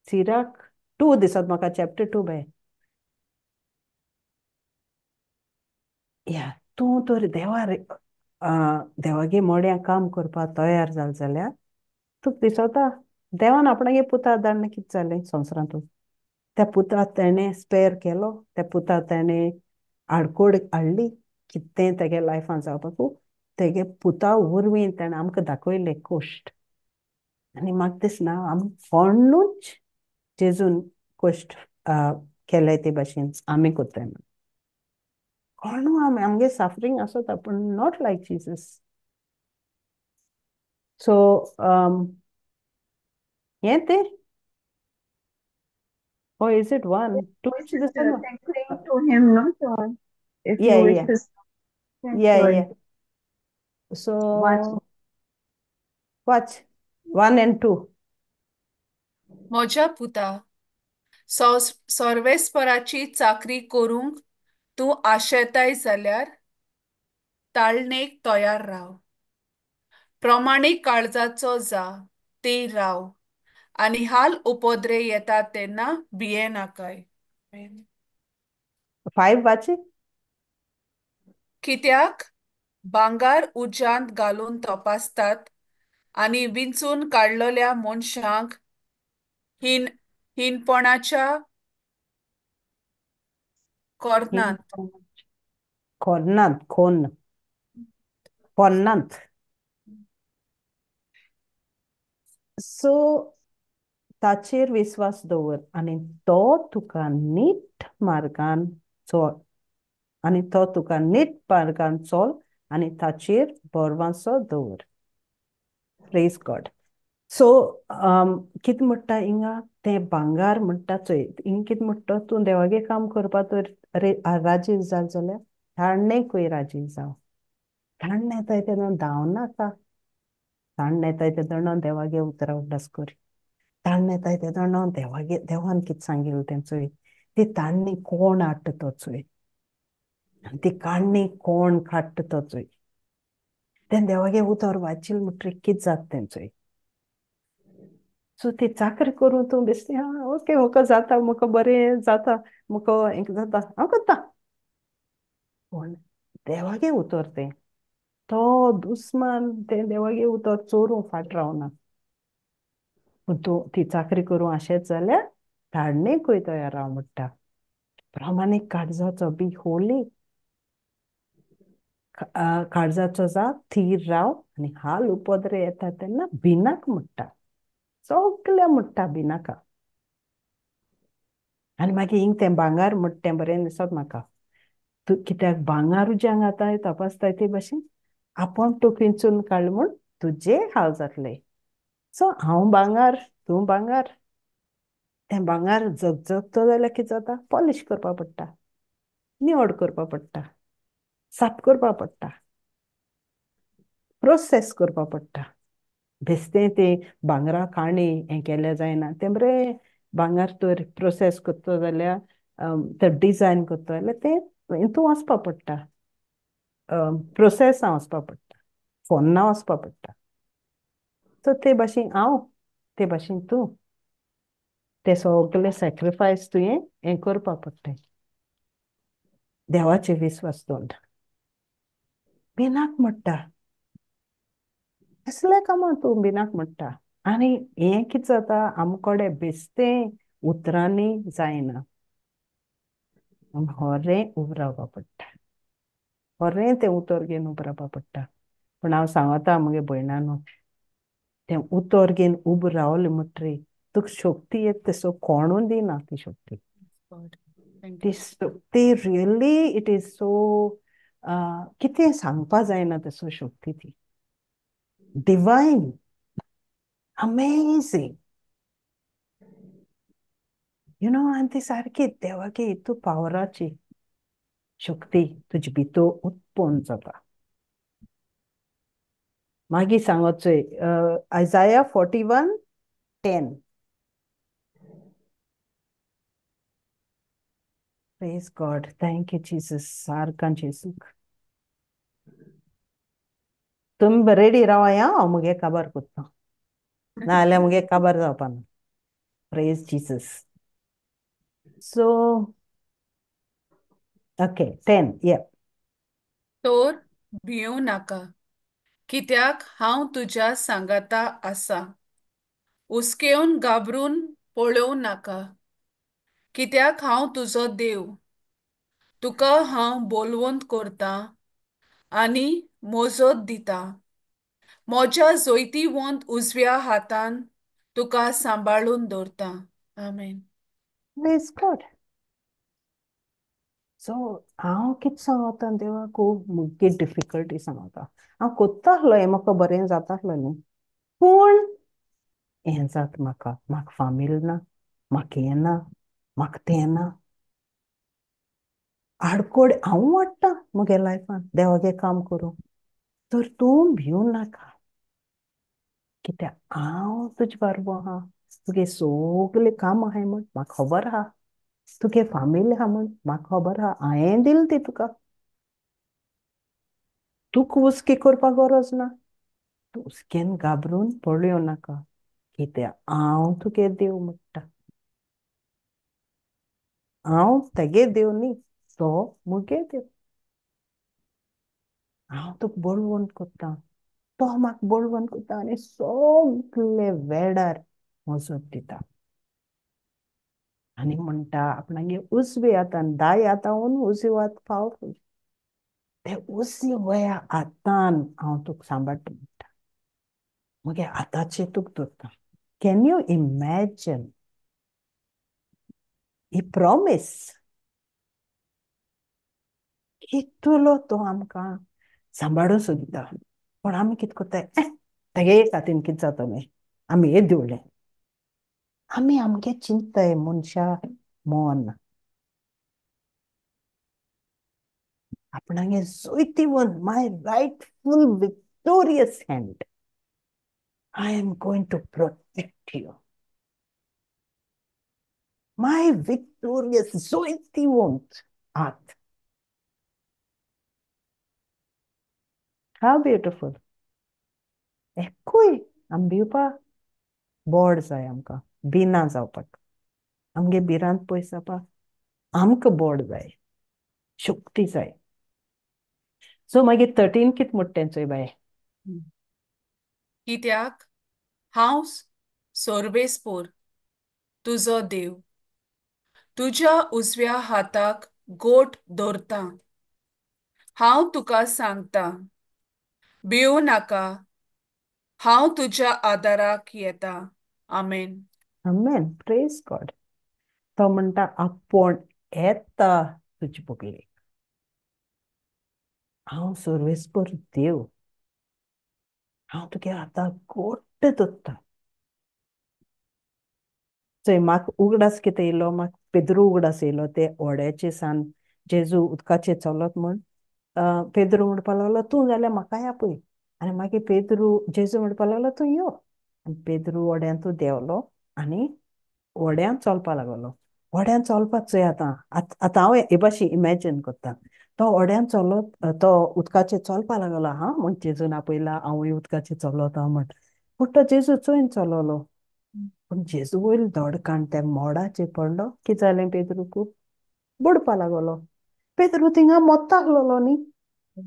सिराक 2 दिसत म्हाका चॅप्टर 2 बाय. या तूं तर देवागे मोड्यां काम करपाक तयार जाल जाल्यार तुका दिसोता देवान आपणागे पुता धाडना कितें जालें संवसारांतून. त्या पुताक तेणें स्पेर केलो. त्या पुताक तेणें आडकोड हाडली कितें तेगे लायफान जावपाकू. तेगे पुता वरवीं तेणें आमकां दाखयलें कोश्ट. आनी म्हाका दिसना आमी कोणूच जेजून कोश्ट केले ते भाशेन आमी कोत्ताय म्हणून. कोणू आमगे सफरींग आसोता पूण नॉट लायक जिजस. सो हें तें or is it one? Two Yes, is the sister, same. thanks to him, no? So if Yeah, you wish yeah, to thank yeah, God. yeah. So Watch. watch 1 and 2. म्हज्या पुता सर्वेस्पराची चाकरी करूंक तूं आशेताय जाल्यार ताळणेक तयार राव. प्रमाणीक काळजाचो जा ती राव आनी हाल उपद्रे येता तेन्ना भिये नाकाय. 5 watch it. कित्याक भांगार उज्यांत घालून तपासतात आनी विंचून काडलेल्या मनशांक हिणपणाच्या कोर्नांत पोन्नांत. सो ताचेर विश्वास दवर आनी तो तुका नीट मार्गान चोल आनी तो तुका नीट मार्गान चोल आनी ताचेर बोरवांसो दवर. Praise God. सो कितें म्हणटा हिंगा तें भांगार म्हणटा चोय हिंग कितें म्हणटा तूं देवागे काम करपा तर राजी जाल जाल्यार धाडणेकूय राजी जाव. धाडण येताय तेन्ना धांवनाका. ताणनेताय ते दणो देवागे उतरा उड्डास कोरी ताणनेताय ते दणो देवागे देवान कित सांगिल्लें तें चोय ती ताणणी कोण हाडटा तो चोय ती काडणी कोण काडटा तो चोय तें देवागे उतर वाचिल मुटरी कित जाता तें चोय सो ती चाकरी करून तूं बेश्टी हा ओके म्हाका जाता म्हाका बरें जाता म्हाका हें जाता हांव करता पूण देवागे उतर तें तो दुस्मान तें देवागे उतर चोरूं फाट रावना पूण तूं ती चाकरी करूं आशेंच जाल्यार धाडणेकूय तयार राव म्हणटा प्रामाणीक काळजाचो बी होली काळजाचो जा थीर राव आनी हाल उपद्रे येता तेन्ना भिनाक म्हणटा सगळें म्हणटा भिनाका आनी मागीर हिंग तें भांगार म्हणटा तें बरें दिसत म्हाका तूं कित्याक भांगार ज्यांक आतां तपासताय ते भाशेन आपूण तूं पिंचून काडलें म्हूण तुजे हाल जातले सो हांव भांगार तूं भांगार तें भांगार जगजगतो जाल्यार कितें जाता पॉलिश करपा पडटा निवड करपा पडटा साफ करपा पडटा प्रोसेस करपा पडटा बेश्टें तें भांगरा काणी हें केलें जायना तें बरें भांगार तर प्रोसेस करता जाल्यार ते डिजायन करता जाल्यार तें हितूं वचपा पडटा प्रोसेसान वचपा पडटा फोन्ना वचपा पडटा सो ते भाशेन हांव ते भाशेन तूं ते सगळे सॅक्रिफायस तुवें हें करपा पडटा देवाचे विस्वास दवरता भिनाक म्हणटा कसलें कामां तूं भिनाक म्हणटा आनी हें कितें जाता आमकोडे बेश्टें उतरांनी जायना होरें उबें रावपा पडटा होरें तें उतर घेवन उबें रावपा पडटा पूण हांव सांगता मुगे भयणानो तें उतर घेवन उबें रावलें म्हणटरी तुका शक्ती येता तसो कोणूय दिना ती शक्ती God. Thank ती you. Shakti really it is so कितें सांगपा जायना तसो शक्ती ती डिवायन अमेझिंग यू नो आनी ती सारकी देवागे हितू पावराची शक्ती तुजे भितर उत्पन्न जाता मागीर सांगोचोय Isaiah 41:10 praise God thank you Jesus सारकां जेसूक तुमी रेडी रावाया हांव मुगे काबार कोत्ता नाजाल्यार मुगे काबार जावपा ना प्रेज जीसस सो ओके 10 या तोर भियों नाका कित्याक हांव तुज्या सांगाता आसा हुस्केवन घाबरून पळोवं नाका कित्याक हांव तुजो देव तुका हांव बोलवंत करतां आनी मोजत दितां म्हज्या जोयतीवंत उजव्या हातान तुका सांबाळून दवरतां आमेन प्रेज गॉड सो हांव कितें सांगता देवाक मुगे डिफिकल्टी सांगता हांव कोत्ता आसलो हें म्हाका बरें जाता आसलो न्ही पूण हें जाता म्हाका फामील ना म्हाका हें ना म्हाका तें ना आडकोड हांव वाडटा मुगे लायफान देवागे काम करूं तर तूं भिवूं नाका कित्याक हांव तुजे बारबो आहा तुगे सगळें काम आहाय म्हूण म्हाका खबर आहा तुगे फामील आहा म्हूण म्हाका खबर आहा हांवें दिलें ती तुका तुका हुस्के करपा गरज ना तूं हुस्केन घाबरून पळोवं नाका कित्याक हांव तुगे देव म्हणटा हांव तेगे देव न्ही तो मुगे देव हांव तुका बळवंत कोत्ता तो म्हाका बळवंत कोत्ता आनी सगळे वेडार मजत दिता आनी म्हणटा आपणागे उजवे हातान दाय हातावन उजवे हात पावरफूल ते उजव्या हातान हांव तुका सांबाळटा म्हणटा मुगे हाताचेर तुका दवरता can you imagine he promise कितलो तो आमकां सांबाळूं सोदता पूण आमी कितें कोत्ताय तेगे खातीर कितें जातलें आमी हें दिवलें आमी आमगे चिंत्ताय मनशा मन आपणागे जोयतीवन my rightful victorious hand I am going to protect you. My victorious zoitivont at. How beautiful. Ekkoy ambiupa board जाय आमकां बिना जावपाक आमगे बिरांत पयसापा आमकां बोर्ड जाय शक्ती जाय सो मागीर 13 कित म्हणटा चोय बाय कित्याक हांव सोर्बेस्पोर तुजो देव तुज्या उजव्या हाताक गोट दवरतां हांव तुका सांगतां भिवू नाका हांव तुज्या आदाराक येता आमेन आमेन प्रेज गॉड तो म्हणटा आपूण येता तुजे बोगलेक हांव सर्वेस्पर देव हांव तुगे हाताक गोट दवरतां चोय म्हाका उगडास कितें येयलो म्हाका पेद्रू उगडास येयलो ते ओड्याचे सान जेजू उदकाचे चलत म्हण पेद्रू म्हणपा लागलो तूं जाल्यार म्हाकाय आपय आनी मागीर पेद्रू जेजू म्हणपा लागलो तूं यो आनी पेद्रू ओड्यांतू देंवलो आनी ओड्यान चलपा लागलो ओड्यान चलपाक चोय आतां हांव हे भाशेन इमॅजीन कोत्ता तो ओड्यान चलत तो उदकाचे चलपा लागलो हा म्हण जेजून आपयला हांवूय उदकाचे चलत हा म्हण पूण तो जेजू चोयन चललो पूण जेजू वयर धडकान त्या मोडाचेर पडलो कितें जालें पेद्रूक बुडपा लागलो पेद्रू थिंगा मोत्ताक लागलो न्ही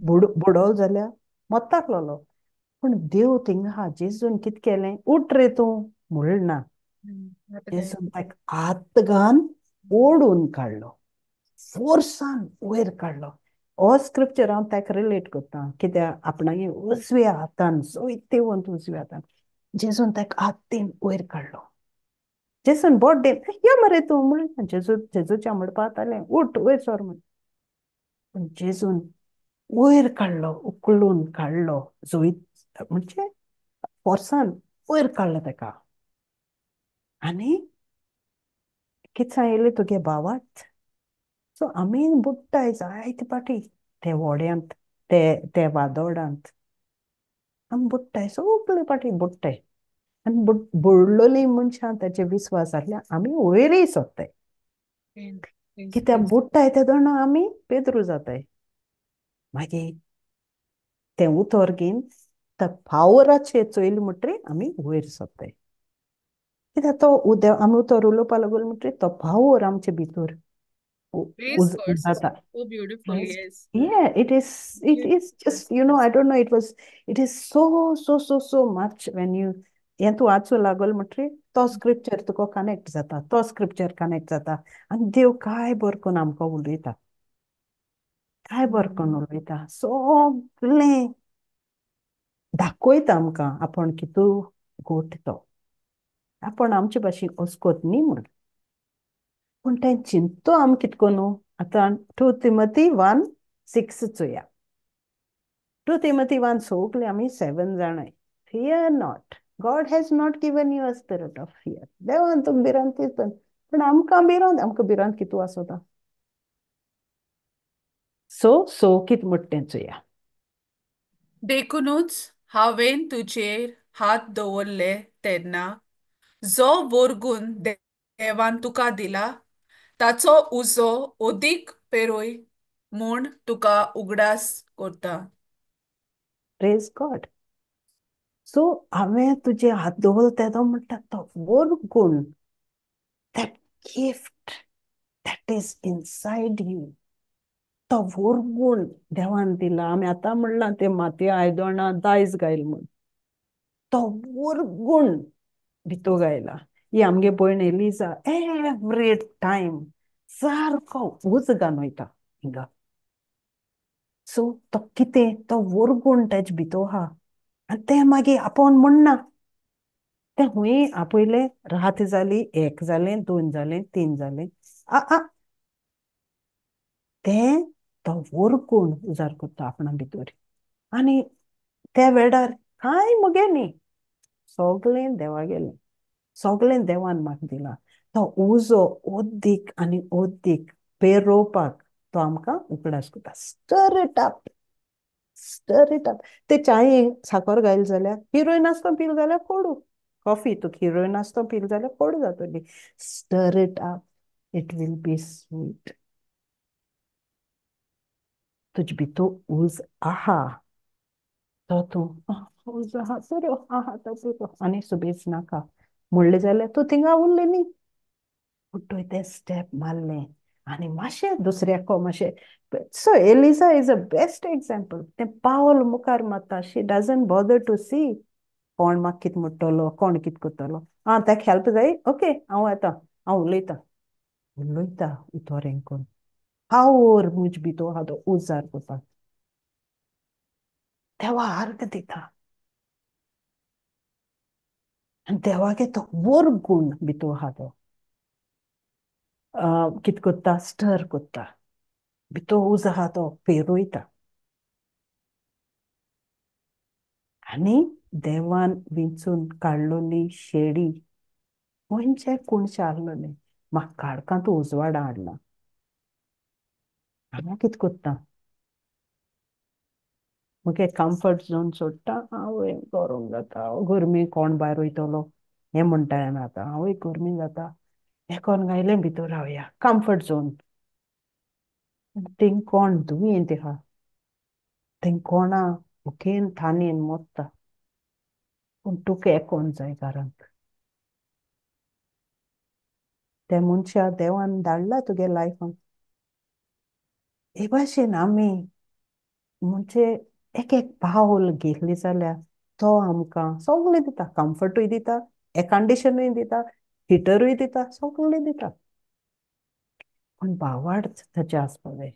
बुडलो जाल्यार मोत्ताक लागलो पूण देव थिंगा हा जेजून कितें केलें उठ रे तूं म्हणना जेजून ताका हात घान ओडून काडलो फोर्सान वयर काडलो हो स्क्रिप्चर हांव ताका रिलेट कोत्ता कित्याक आपणागे उजव्या हातान जोयतेवंत उजव्या हातान जेजून ताका हातीन वयर काडलो जेजून बोट देन यो मरे तूं म्हणून जेजूच्या म्हणपा जातालें उठ वयर सर म्हण पूण जेजून वयर काडलो उखलून काडलो जोईत म्हणजे फोर्सान वयर काडलो ताका आनी कितें सांगिल्लें तुगे भावाक सो आमी बुडटाय जायते पाटी ते व्होड्यांत ते वादोडांत आमी बुडटाय सगळे पाटी बुडटाय आनी बुडलोलीं मनशां ताचे विस्वास आसल्यार आमी वयरय सोदताय कित्याक बुडटाय ते दोना आमी पेद्रू जाताय मागीर तें उतर घेवन त्या पावराचेर चोयलें म्हणटरी आमी वयर सोदताय कित्याक तो आमी उतर उलोवपा लागलो म्हणटरी तो पावर आमचे भितर Praise God, sister. जाता So beautiful, Yes. yes. Yeah, it is just, I don't know, it is so much when you, हें तूं वाचूं लागल म्हणटरी तो स्क्रिप्चर तुका कनेक्ट जाता तो स्क्रिप्चर कनेक्ट जाता आनी देव काय बरें करून आमकां उलयता काय बरें करून उलयता सगळें दाखयता आमकां आपूण कितू गोट तो आपूण आमचे भाशेन अस्कोत न्ही म्हण पूण तें चिंतो आमी कितें कोनू आतां 2 Timothy 1:6 चोया 2 Timothy 1 सगळीं आमी 7 जाणाय fear not God has not given you a spirit of fear देवान तुका भिरांत दिवं पूण आमकां भिरांत कितू आसोता सो कितें म्हणटा तें चोया देखूनच हांवें तुजेर हात दवरले तेन्ना जो वरगून देवान तुका दिला ताचो उजो ओदीक पेरोय म्हूण तुका उगडास करता प्रेज गॉड सो हांवें तुजे हात दवरलो तेदो म्हणटा तो वरगूण that gift that is inside you तो वरगूण देवान दिला आमी आतां म्हणलां ते मातये आयदोणां दायज घायल म्हूण तो वरगूण भितू घायला ही आमगे भयण एलिजा एवरी टायम सारको उज घालून वयता हिंगा सो तो कितें तो वरगूण तेजे भितर आहा आनी तें मागीर आपूण म्हणना तें हुंय आपयलें रात जाली 1 जालें 2 जालें 3 जालें तें तो वरगूण उजार करता आपणा भितर आनी त्या वेळार कांय मुगे न्ही सगळें देवा गेलें सगळें देवान म्हाका दिलां तो उजो ओद्दीक आनी ओद्दीक पेरोवपाक तो आमकां उगडास करता स्टर इट अप स्टर इट अप. ते च्यायेक साखर घायल जाल्यार हिरोईन आसता पील जाल्यार कोडू. कॉफी तुका हिरोईन आसता पील जाल्यार कोडू जातली. Stir it up. It will be sweet. तुजे भितर उज आहा तो तूं उज आहा बरो आहा तो बरो आनी सुबेज नाका म्हणलें जाल्यार तूं थिंगा उरलें न्ही. पूण तुवें तें स्टेप मारलें आनी मातशें दुसऱ्याक मातशें. So Elisa is a best example. तें पावल मुखार मारता. She doesn't bother to see कोण म्हाका कितें म्हणटलो कोण कितें करतलो. ताका हेल्प जाय ओके हांव येतां हांव उलयतां. उलयता उतोरें कोन्न पावर म्हजे भितर आहा तो उजार करपाक. देवा अर्घ दिता आनी देवागे तो वर गूण भितर आहा तो कितें करता स्टर करता. भितर उज आहा तो पेरयता. आनी देवान विंचून काडलोली शेळी खंयचे कुणशे आहलोले म्हाका काडकां तूं उजवाडा हाडला. हांव कितें करता मुगे कम्फर्ट झोन सोडटा. हांवूय गरम जाता गरमी कोण भायर वयतलो हें म्हणटा हांवें आतां हांवूय गरमी जाता हें कोन्न गायलें भितर रावया कम्फर्ट झोन. थिंग कोण दुयेंत आहा थिंग कोणा उखेन थानेन मोत्ता पूण तुका एकोन जाय घरांत. त्या मनशाक देवान धाडला तुगे लायफान. हे भाशेन आमी म्हणजे एक एक पावल घेतली जाल्यार तो आमकां सगळें दिता. कम्फर्टूय दिता एर कंडिशनूय दिता हिटरूय दिता सगळें दिता. पूण भावार्थ ताचे आसपा जाय.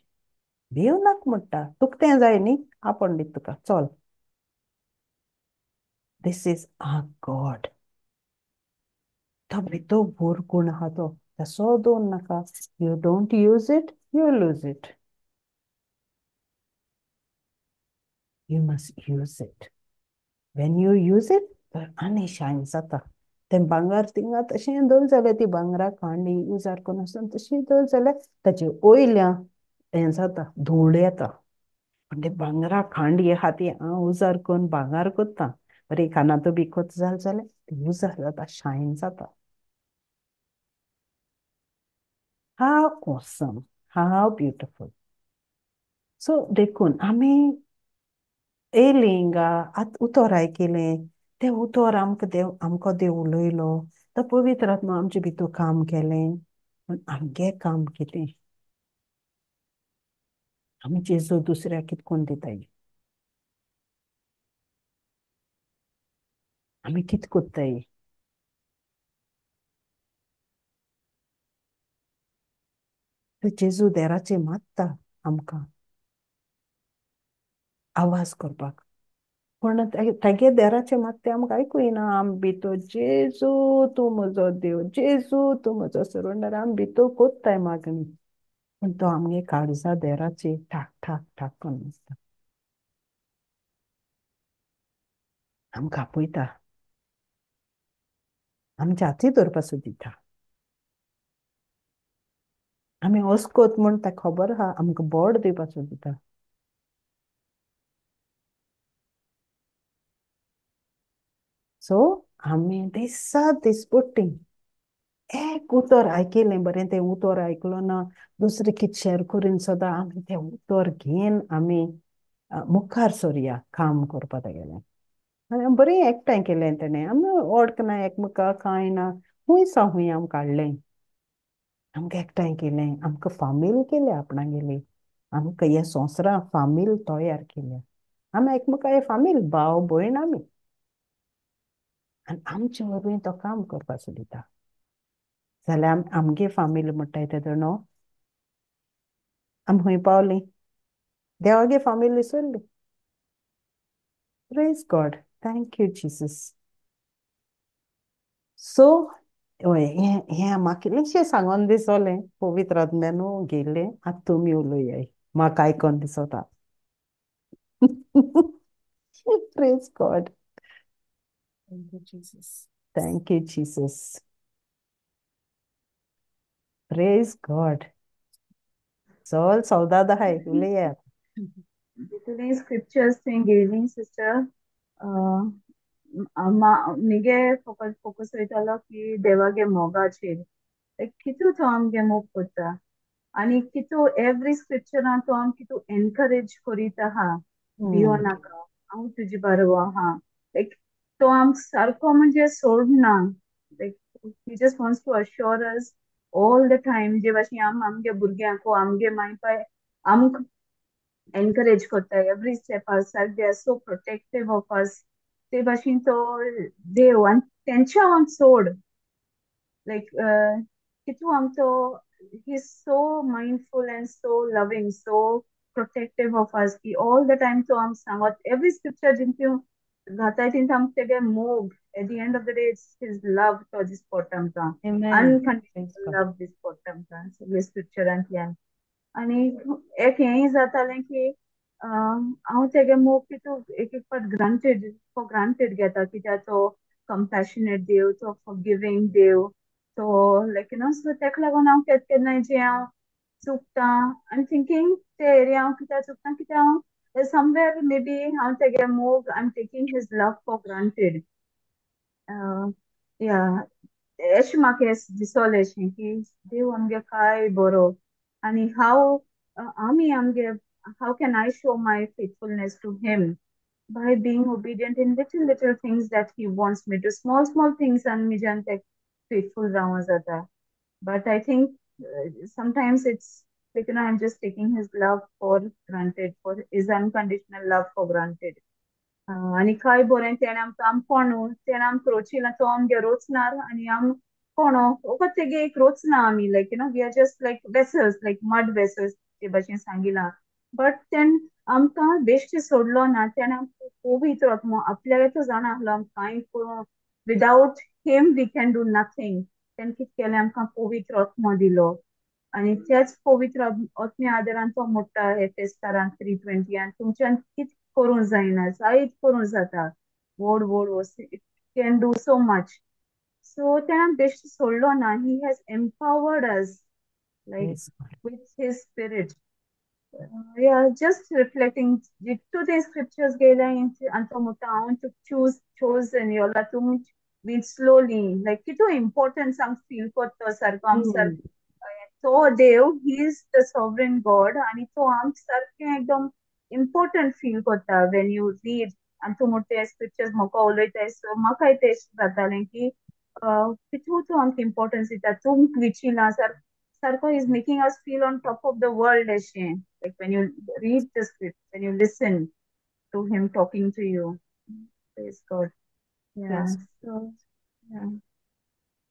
भिव नाका म्हणटा तुका तें जाय न्ही आपोण दिता तुका चल. This is our God. तो भितर भोर गूण आहा तो तसो दवरनाका नाका. You don't use it you lose it. You must use it. When you use it तर आनी शायन जाता. तें भांगर थिंगा तशें दवर जाल्यार ती भांगरा खांडी उजार कोन्न आसतना तशी दवर जाल्यार ताचे वयल्यान हें जाता धूळ येता. पूण ते भांगरा खांडी आहा ती हांव उजार कोन्न भांगर करता. बरी खानातू बी कोत्ता जाल्यार ती उजार जाता शायन जाता. हाव ऑसम हाव ब्युटिफूल. सो देखून आमी येयलीं हिंगा आतां उतोर आयकिलें तें उतोर आमकां देव उलयलो तो पवित्र आत्मा आमचे भितर काम केलें. पूण आमगे काम कितें आमी जेजू दुसऱ्याक कितें कोन्न दिताय आमी कितें कोत्ताय. जेजू देराचेर मात्ता आमकां आवाज करपाक पूण तेगे देराचें मात्तें आमकां आयकूं येना. आमी भितर जेजू तूं म्हजो देव जेजू तूं म्हजो सरोंडार आमी भितर कोत्ताय मागणी. पूण तो आमगे काळजा देराचेर ठाक ठाक ठाक कोन्न आसता. आमकां आपयता आमच्या हातीर धरपा सोदिता. आमी वोसकोत म्हूण ताका खबर आहा आमकां बोड दिवपा सोदिता. सो आमी दिसा दिसपट्टी एक उतर आयकिलें बरें तें उतर आयकलो ना दुसरें कितें शेअर करीन सुद्दां आमी तें उतर घेवन आमी मुखार सरया काम करपा तेगेलें. आनी बरें एकठांय केलें तेणें आमी वळखना एकमेका कांय ना खूंय सा खूंय आमी काडलें. आमकां एकठांय केलें आमकां फामील केलें आपणागेली. आमकां ह्या संवसारां फामील तयार केल्या. आमी एकमेका फामील भाव भयण आमी आनी आमचे वरवीं तो काम करपा सोदिता. जाल्यार आमगे फामील म्हणटाय ते जाणो आमी खंय पावलीं देवागे फामील विसरलीं. Praise God thank you Jesus. So हय हें म्हाका इल्लेशें सांगोन दिसोलें पवित्र आत्म्यानू गेल्लें आतां तुमी उलोयाय म्हाका आयकोन दिसोता. Praise God. Thank you, Jesus. Thank you Jesus. Praise God. चल सौदाद आहाय उलयात. जितुले स्क्रिप्चर्स थंय गेली सिस्टर निगे फोकस वयतालो की देवागे मोगाचेर कितू तो आमगे मोग करता आनी कितू एवरी स्क्रिप्चरान तो आम कितू एनकरेज करीत आहा भियो नाका हांव तुजे बाराबर आहा लायक तो आमक सारको म्हणजे सोडना लायक he just wants to assure us all the time जे भाशेन आम आमगे भुरग्यांक आमगे माय पाय आमक encourage करता every step outside they are so protective of us ते भाशेन तो देव आनी तेंच्या हांव सोड like कितू आमचो he's so mindful and so loving so protective of us की all the time तो आम सांगत every scripture जिंतू घाताय तिंत आमक तेगे मोग at the end of the day it's his love तो दिसपडटा आमकां Amen. Praise unconditional God. love दिसपडटा आमकां सगळे स्क्रिप्चरांतल्यान आनी एक हेंय जातालें की हांव तेगे मोग कितू एक एक पाट ग्रांटेड फॉर ग्रांटेड घेता कित्याक तो कंपॅशनेट देव तो फॉरगिवींग देव तो लायक यू नो सो तेका लागून हांव केन्नाय जे हांव चुकता आनी थिंकींग ते एरिया हांव कित्याक चुकता कित्याक हांव समवेर मे बी हांव तेगे मोग I am taking his love for granted या अशें म्हाका दिसोलें अशें की देव आमगे काय बरो आनी हाव आमी आमगे हाउ can I show my faithfulness to him by being obedient in little things that he wants me to small things and me jan tek faithful rawa jata but I think sometimes it's like you know I'm just taking his love for granted for his unconditional love for granted आनी काय बरें तेणें आमकां आम कोणू तेणें आमकां रोचिला तो आमगे रोचणार आनी आम कोणो वोगोत तेगे एक रोचना आमी like you know we are just like vessels like mud vessels ते भाशेन सांगिलां बट तेण आमकां बेश्टे सोडलो ना तेणें आमकां पवित्र आत्मो आपल्यागे तो जाणा आहलो आम कांय करूं without him we can do nothing तेणें कित केलें आमकां पवित्र आत्मो दिलो आनी तेच पवित्र आत्म्या आदारान तो मोडटा हे तेस्तारान 3:20 तुमच्यान कित करूं जायना जायत करूं जाता व्हड व्हड वस्तू it can do so much so तेणें बेश्ट सोडलो ना he has empowered us like Praise God. With his spirit yeah, just reflecting to the scriptures gela anto muta to chosen yola to with slowly like it important some feel for the circumstance so dev he is the sovereign god and तो आम सारखे एकदम important feel करता when you read anto Mute scriptures मका उलयता so म्हाका तेश जातालें की कितू तो आमक importance दिता तुम विचिला Sarko is making us feel on top of the world, Ashe. Like when you read the script, when you listen to him talking to you. Praise God. Yeah. Praise So, yeah.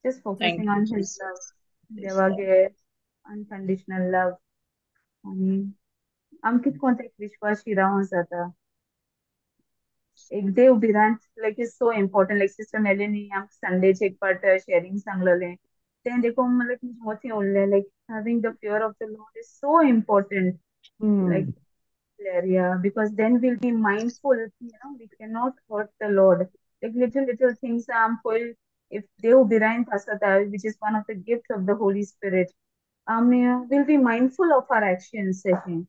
Just Thank focusing you, on his love. Jesus. Praise God. Devage, unconditional love. आणि आमकां कोणता एक विश्वासी रावूं जाता एक देव भिरांत like is so important like sister Melanie आमकां संडेचे एक पार्ट शेअरिंग सांगलेलें तें देखून लायक मोती उरलें लायक having the fear of the Lord is so important like area because then we'll be mindful you know we cannot hurt the Lord like little things if Dev behind asata which is one of the gifts of the Holy Spirit we'll be mindful of our actions I think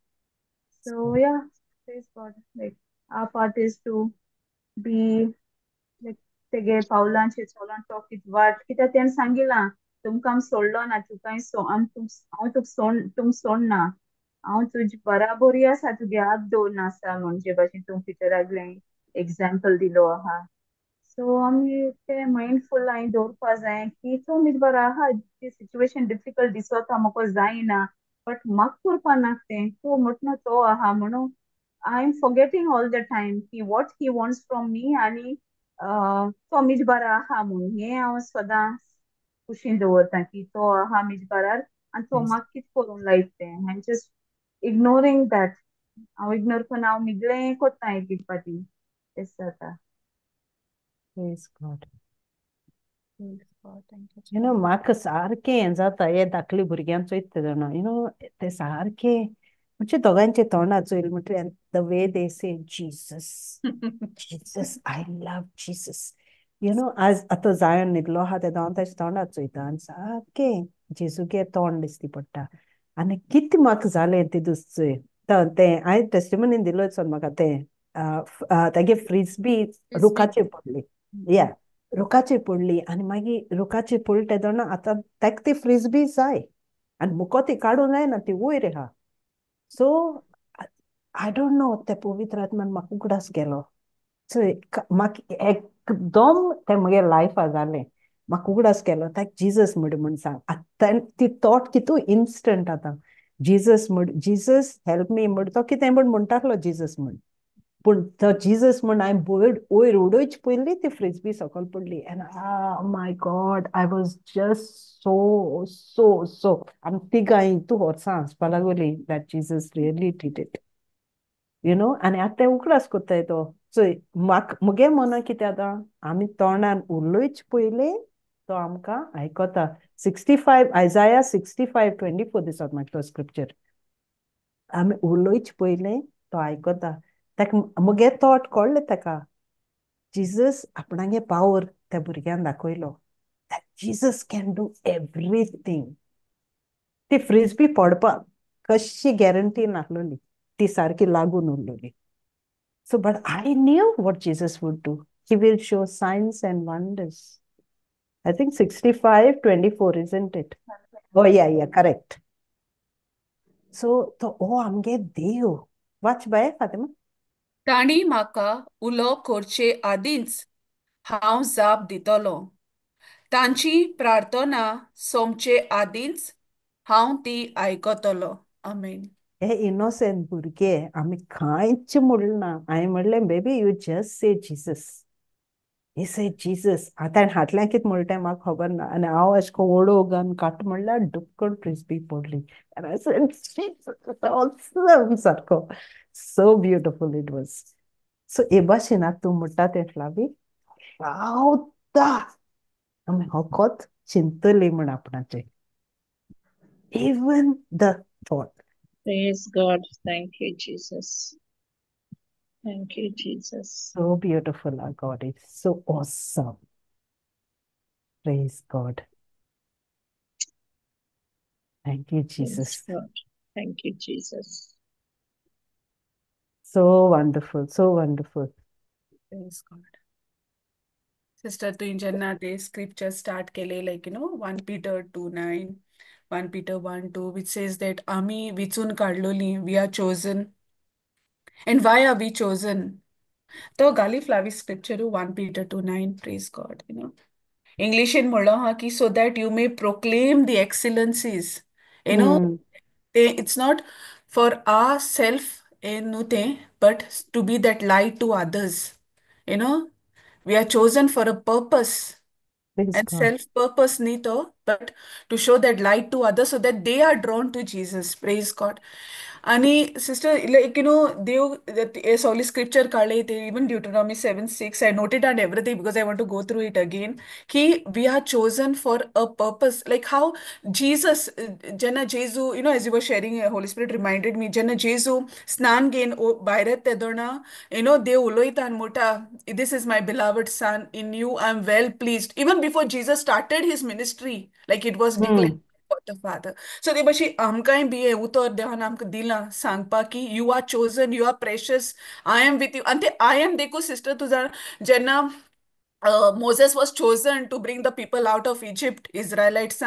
so yeah praise God like our part is to be like तेगे पावलांचे चलोन तो कित वाट कित्याक तेणें सांगिलां तुमकां हांव सोडलो ना तुका हांव तुमक सोडना हांव तुजे बराबरी आसा तुगे हात दवरना आसा म्हणजे भाशेन तुम टिचरागलें एग्जाम्पल दिलो आहा सो आमी ते मायंडफूल हांवें दवरपा जाय की तो मीत बरो आहा ती सिच्युएशन डिफिकल्ट दिसोता म्हाका जायना बट म्हाका करपा नाका तें तो म्हटलो तो आहा म्हणून I'm forgetting all the time what he wants from me आणि तो मीच बरो आहा म्हणून हें हांव सदां कुशीन दवरता की तो आहा मीच बरार आनी तो म्हाका कित करूंक लायक तें आय जस्ट इग्नोरींग दॅट हांव इग्नोर करून हांव मिगलें कोत्ता एक एक पाटी तेच जाता Praise God. Thank you. You know, म्हाका सारकें हें जाता हे धाकली भुरग्यां चोयता जाणा you know ते सारकें म्हणजे दोगांचे तोंडां चोयल म्हटल्यार the way they say Jesus Jesus I love Jesus you know आज आतां जायन न्हिदलो आहा तेदो हांव तेच्या तोंडां चोयता आनी सारकें जेजूगे तोंड दिसती पडटा आनी कितें म्हाका जालें ते दीस चोय हांवें टेस्टिमनीन दिलो चोन म्हाका तेगे फ्रिस्बी रुखाचेर पडली. या रुखाचेर पडली आनी मागीर रुखाचेर पडली तेदोना आतां तेका ती फ्रिस्बी जाय आनी मुको ती काडूं जायना ती वयर आहा. सो आय डोंट नो ते पवित्र आत्मान म्हाका उगडास गेलो. सो म्हाका एकदम तें म्हगे लायफा जालें. म्हाका उगडास केलो तेका जिजस म्हण सांग. आतां ती थॉट कितू इन्स्टंट आतां. जिजस जिजस हेल्प मी म्हण तो कितें म्हण म्हणटालो जिजस म्हण. पूण तो जिजस म्हण हांवें वयर उडोवचे पयलीं ती फ्रिस्बी सकयल पडली. And my God I was just so so so आनी तिगाय हितू वर्सां हांसपा लागोली that Jesus really did it. आनी आतां ते उगडास कोत्ताय तो. सो मुगे मना कितें आतां आमी तोंडान उलोवचे पयलीं तो आमकां आयकोता. 65 आयजाया 65:24 दिसता म्हाका तो स्क्रिप्चर. आमी उलोवचे पयलीं तो आयकोता. तेका मुगे थॉट कळ्ळें तेका. जिजस आपणागे पावर त्या भुरग्यान दाखयलो. Jesus can do everything. ती फ्रिस्बी पडपाक कशी गॅरंटी नासलोली. ती सारकी लागून उरलोली. So, but I knew what Jesus would do. He will show signs and wonders. I think 65:24, isn't it? Oh, yeah, correct. So, आमगे देव. वाच बाय फातिमा. ताणी म्हाका उलो करचे आदींच हांव जाप दितलो. तांची प्रार्थना सोमचे आदींच हांव ती आयकतलो. आमेन. हे इनोसेंट भुरगे आमी कांयच म्हणलें ना. हांवें म्हणलें baby you just say Jesus. हे से जीसस. आतां हातल्यान कितें म्हणलें म्हाका खबर ना. आनी हांव अशें करून ओडो घालून काट म्हणल्यार डुक्कन फ्रिस्बी पडली. And I said, Jesus, awesome सारको. So beautiful it was. So हे भाशेन आतां तूं म्हणटा तें फ्लावी रावता आमी होकोत चिंतली म्हण आपणाचें. Even the thought. Praise God. Thank you, Jesus. Thank you, Jesus. So beautiful our God is. So awesome. Praise God. Thank you, Jesus. Praise God. Thank you, Jesus. So wonderful, so wonderful. Praise God. Sister, तुवें जेन्ना ते scripture start केले, 1 Peter 2:9, 1 Peter 1:2, which says that आमी विचून काडलोली, we are chosen. And why are we chosen? तो गाली फ्लावी scripture 1 Peter 2:9, praise God. English in म्हणलो हा की so that you may proclaim the excellencies. Mm. It's not for ourself, but to be that light to others. We are chosen for a purpose. Praise And God. self-purpose nito, but to show that light to others so that they are drawn to Jesus. Praise God. And sister, as Holy Scripture kale, even Deuteronomy 7:6, I noted down everything because I want to go through it again. We are chosen for a purpose. Like how Jesus, Jenna Jesu, as you were sharing, Holy Spirit reminded me, Jenna Jesu, snan gain bayret tedona, de uloitan mota, this is my beloved son, in you I'm well pleased. Even before Jesus started his ministry, like it was declared for the Father. So they bashi amkai be utor dehan amka dila sangpa ki you are chosen, you are precious, I am with you. Ante I am deko sister tuza Jenna Moses was chosen to bring the people out of Egypt, Israelites.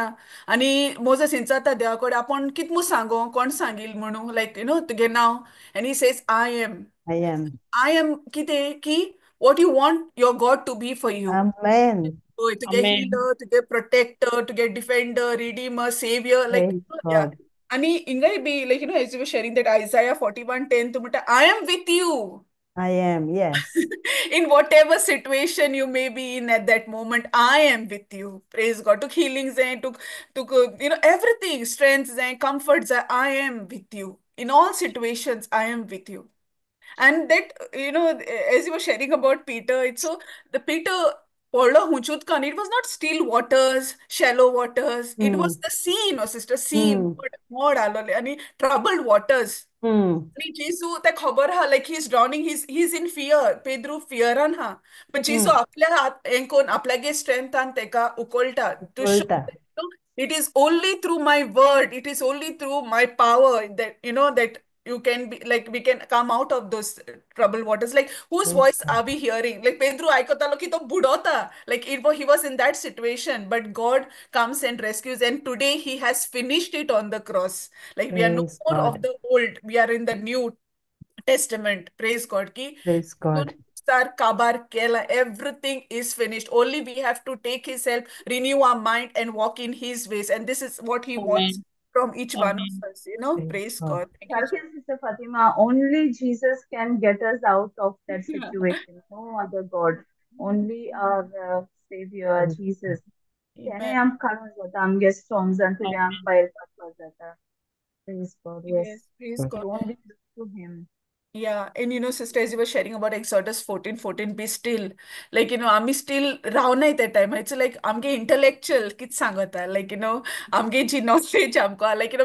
आणि Moses इंचाता देवाकडे आपण कितमू सांगो कोण सांगील म्हणू तुगे नाव and he says I am. I am कितें की what you want your God to be for you. Amen. To get Amen. healer, to get protector, to get defender, redeemer, savior, Praise yeah. God. आणि इंगाय be as you were sharing that Isaiah 41:10 to I am with you. I am, yes. In whatever situation you may be in at that moment, I am with you. Praise God. Took healings and took everything, strengths and comforts. I am with you. In all situations, I am with you. And that, as you were sharing about Peter, it's so the Peter it was not still waters, shallow waters. It was the sea, sister, sea, more and troubled waters. आणि जेसू त्या खबर हा like he's drowning, he's in fear. Pedro fearan ha. But जेसू आपल्या हात कोण आपल्यागे strength आणि तेका उकोलता to show that, it is only through my word, it is only through my power that that you can be like we can come out of those troubled waters. Like whose Praise voice God. are we hearing? Like Pedro aikotalo ki to budota. Like he was in that situation, but God comes and rescues. And today he has finished it on the cross. Like we are no Praise more of God. the old. We are in the new testament. Praise God. Ki Praise God. Star Kabar Kela, everything is finished. Only we have to take His help, renew our mind, and walk in His ways. And this is what He wants Amen. from each one Amen. of us. You know, Praise praise God. God. Thank you. Exactly, Sister Fatima. Only Jesus can get us out of that Yeah. situation. No other God. Only our Savior, Praise Jesus. त्याने Amen. आम काढून जाता आमगे storms and today आम Amen. भायर काडपाक जाता. Praise God. Yes. Yes, praise God. We God. only look to Him. Yeah, and sister, as you were sharing about Exodus 14:14, be still. Like, आम्ही still राव नाही त्या time. It's like आमगे intellectual कित सांगता. Like, आमगे जी knowledge आमका. Like,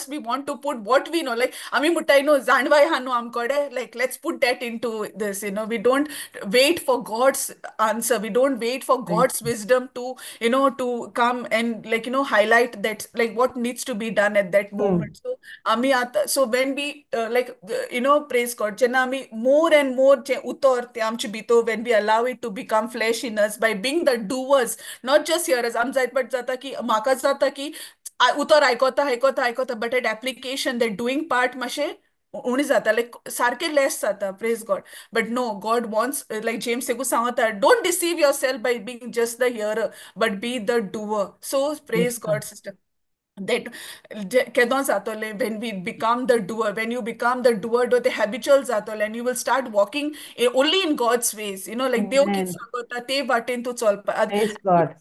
we want to put what we know. Like, आम्ही मुठाई जाणवाय हानो आमकडे. Like, let's put that into this. We don't wait for God's answer. We don't wait for Praise God's wisdom to come and like, highlight that, like what needs to be done at that God. moment. So आम्ही आता so when we praise God जेन्ना आम्ही more and more जे उतर ते आमचे भितर when we allow it to become flesh in us by being the doers not just hearers आम जायत पट जाता की म्हाका जाता की उतर आयकोता आयकोता आयकोता but at application that doing part मातशे उणी जाता like सारखे less जाता praise God but no God wants like James सेगू सांगता don't deceive yourself by being just the hearer but be the doer so Yes, praise God. God sister that kedon zatole when we become the doer when you become the doer do the habitual zatole and you will start walking only in God's ways like dev kit Amen. sagota te vaten tu cholpa Praise God.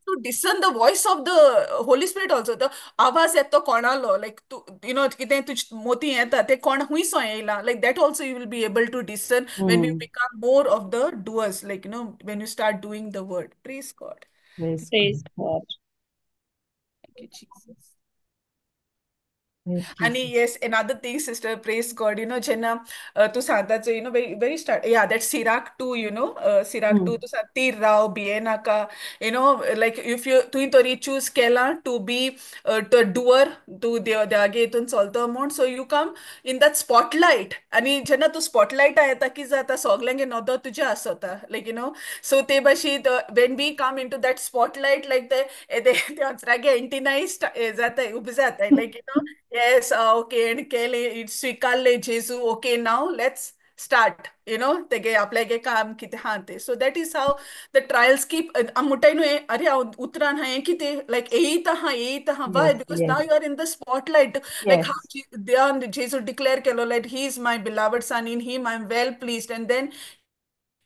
to discern the voice of the Holy Spirit also the आवाज येतो कोणालो like तू कितें तुज मोती येता ते कोण हुंयसो येयला like that also you will be able to discern when you Mm. become more of the doers like when you start doing the word praise God Praise Praise God. God. thank you Jesus. Praise And Jesus. yes, another thing, sister, praise God, Jenna, to Santa, very, very start, yeah, that Sirach 2, Sirach 2, Mm. to Satir Rao, Bienaka, like if you, tu tori choose Kela to be the doer, to the agetun solta amount, so you come in that spotlight, and Jenna to spotlight, ayata ki zata soglange noda tuja asota, like, so te bashi, when we come into that spotlight, like the answer antinized, zata, ubzata, like, Yes, okay, and केले स्वीकारले जेजू okay now let's start तेगे आपल्यागे काम किती हा ते so that is how the trials keep मुठाई नु अरे उतरान हा किती like येईत हा why Yes, because yes, now you are in the spotlight like how yes. Jesus declare केलो like he is my beloved son in him I am well pleased and then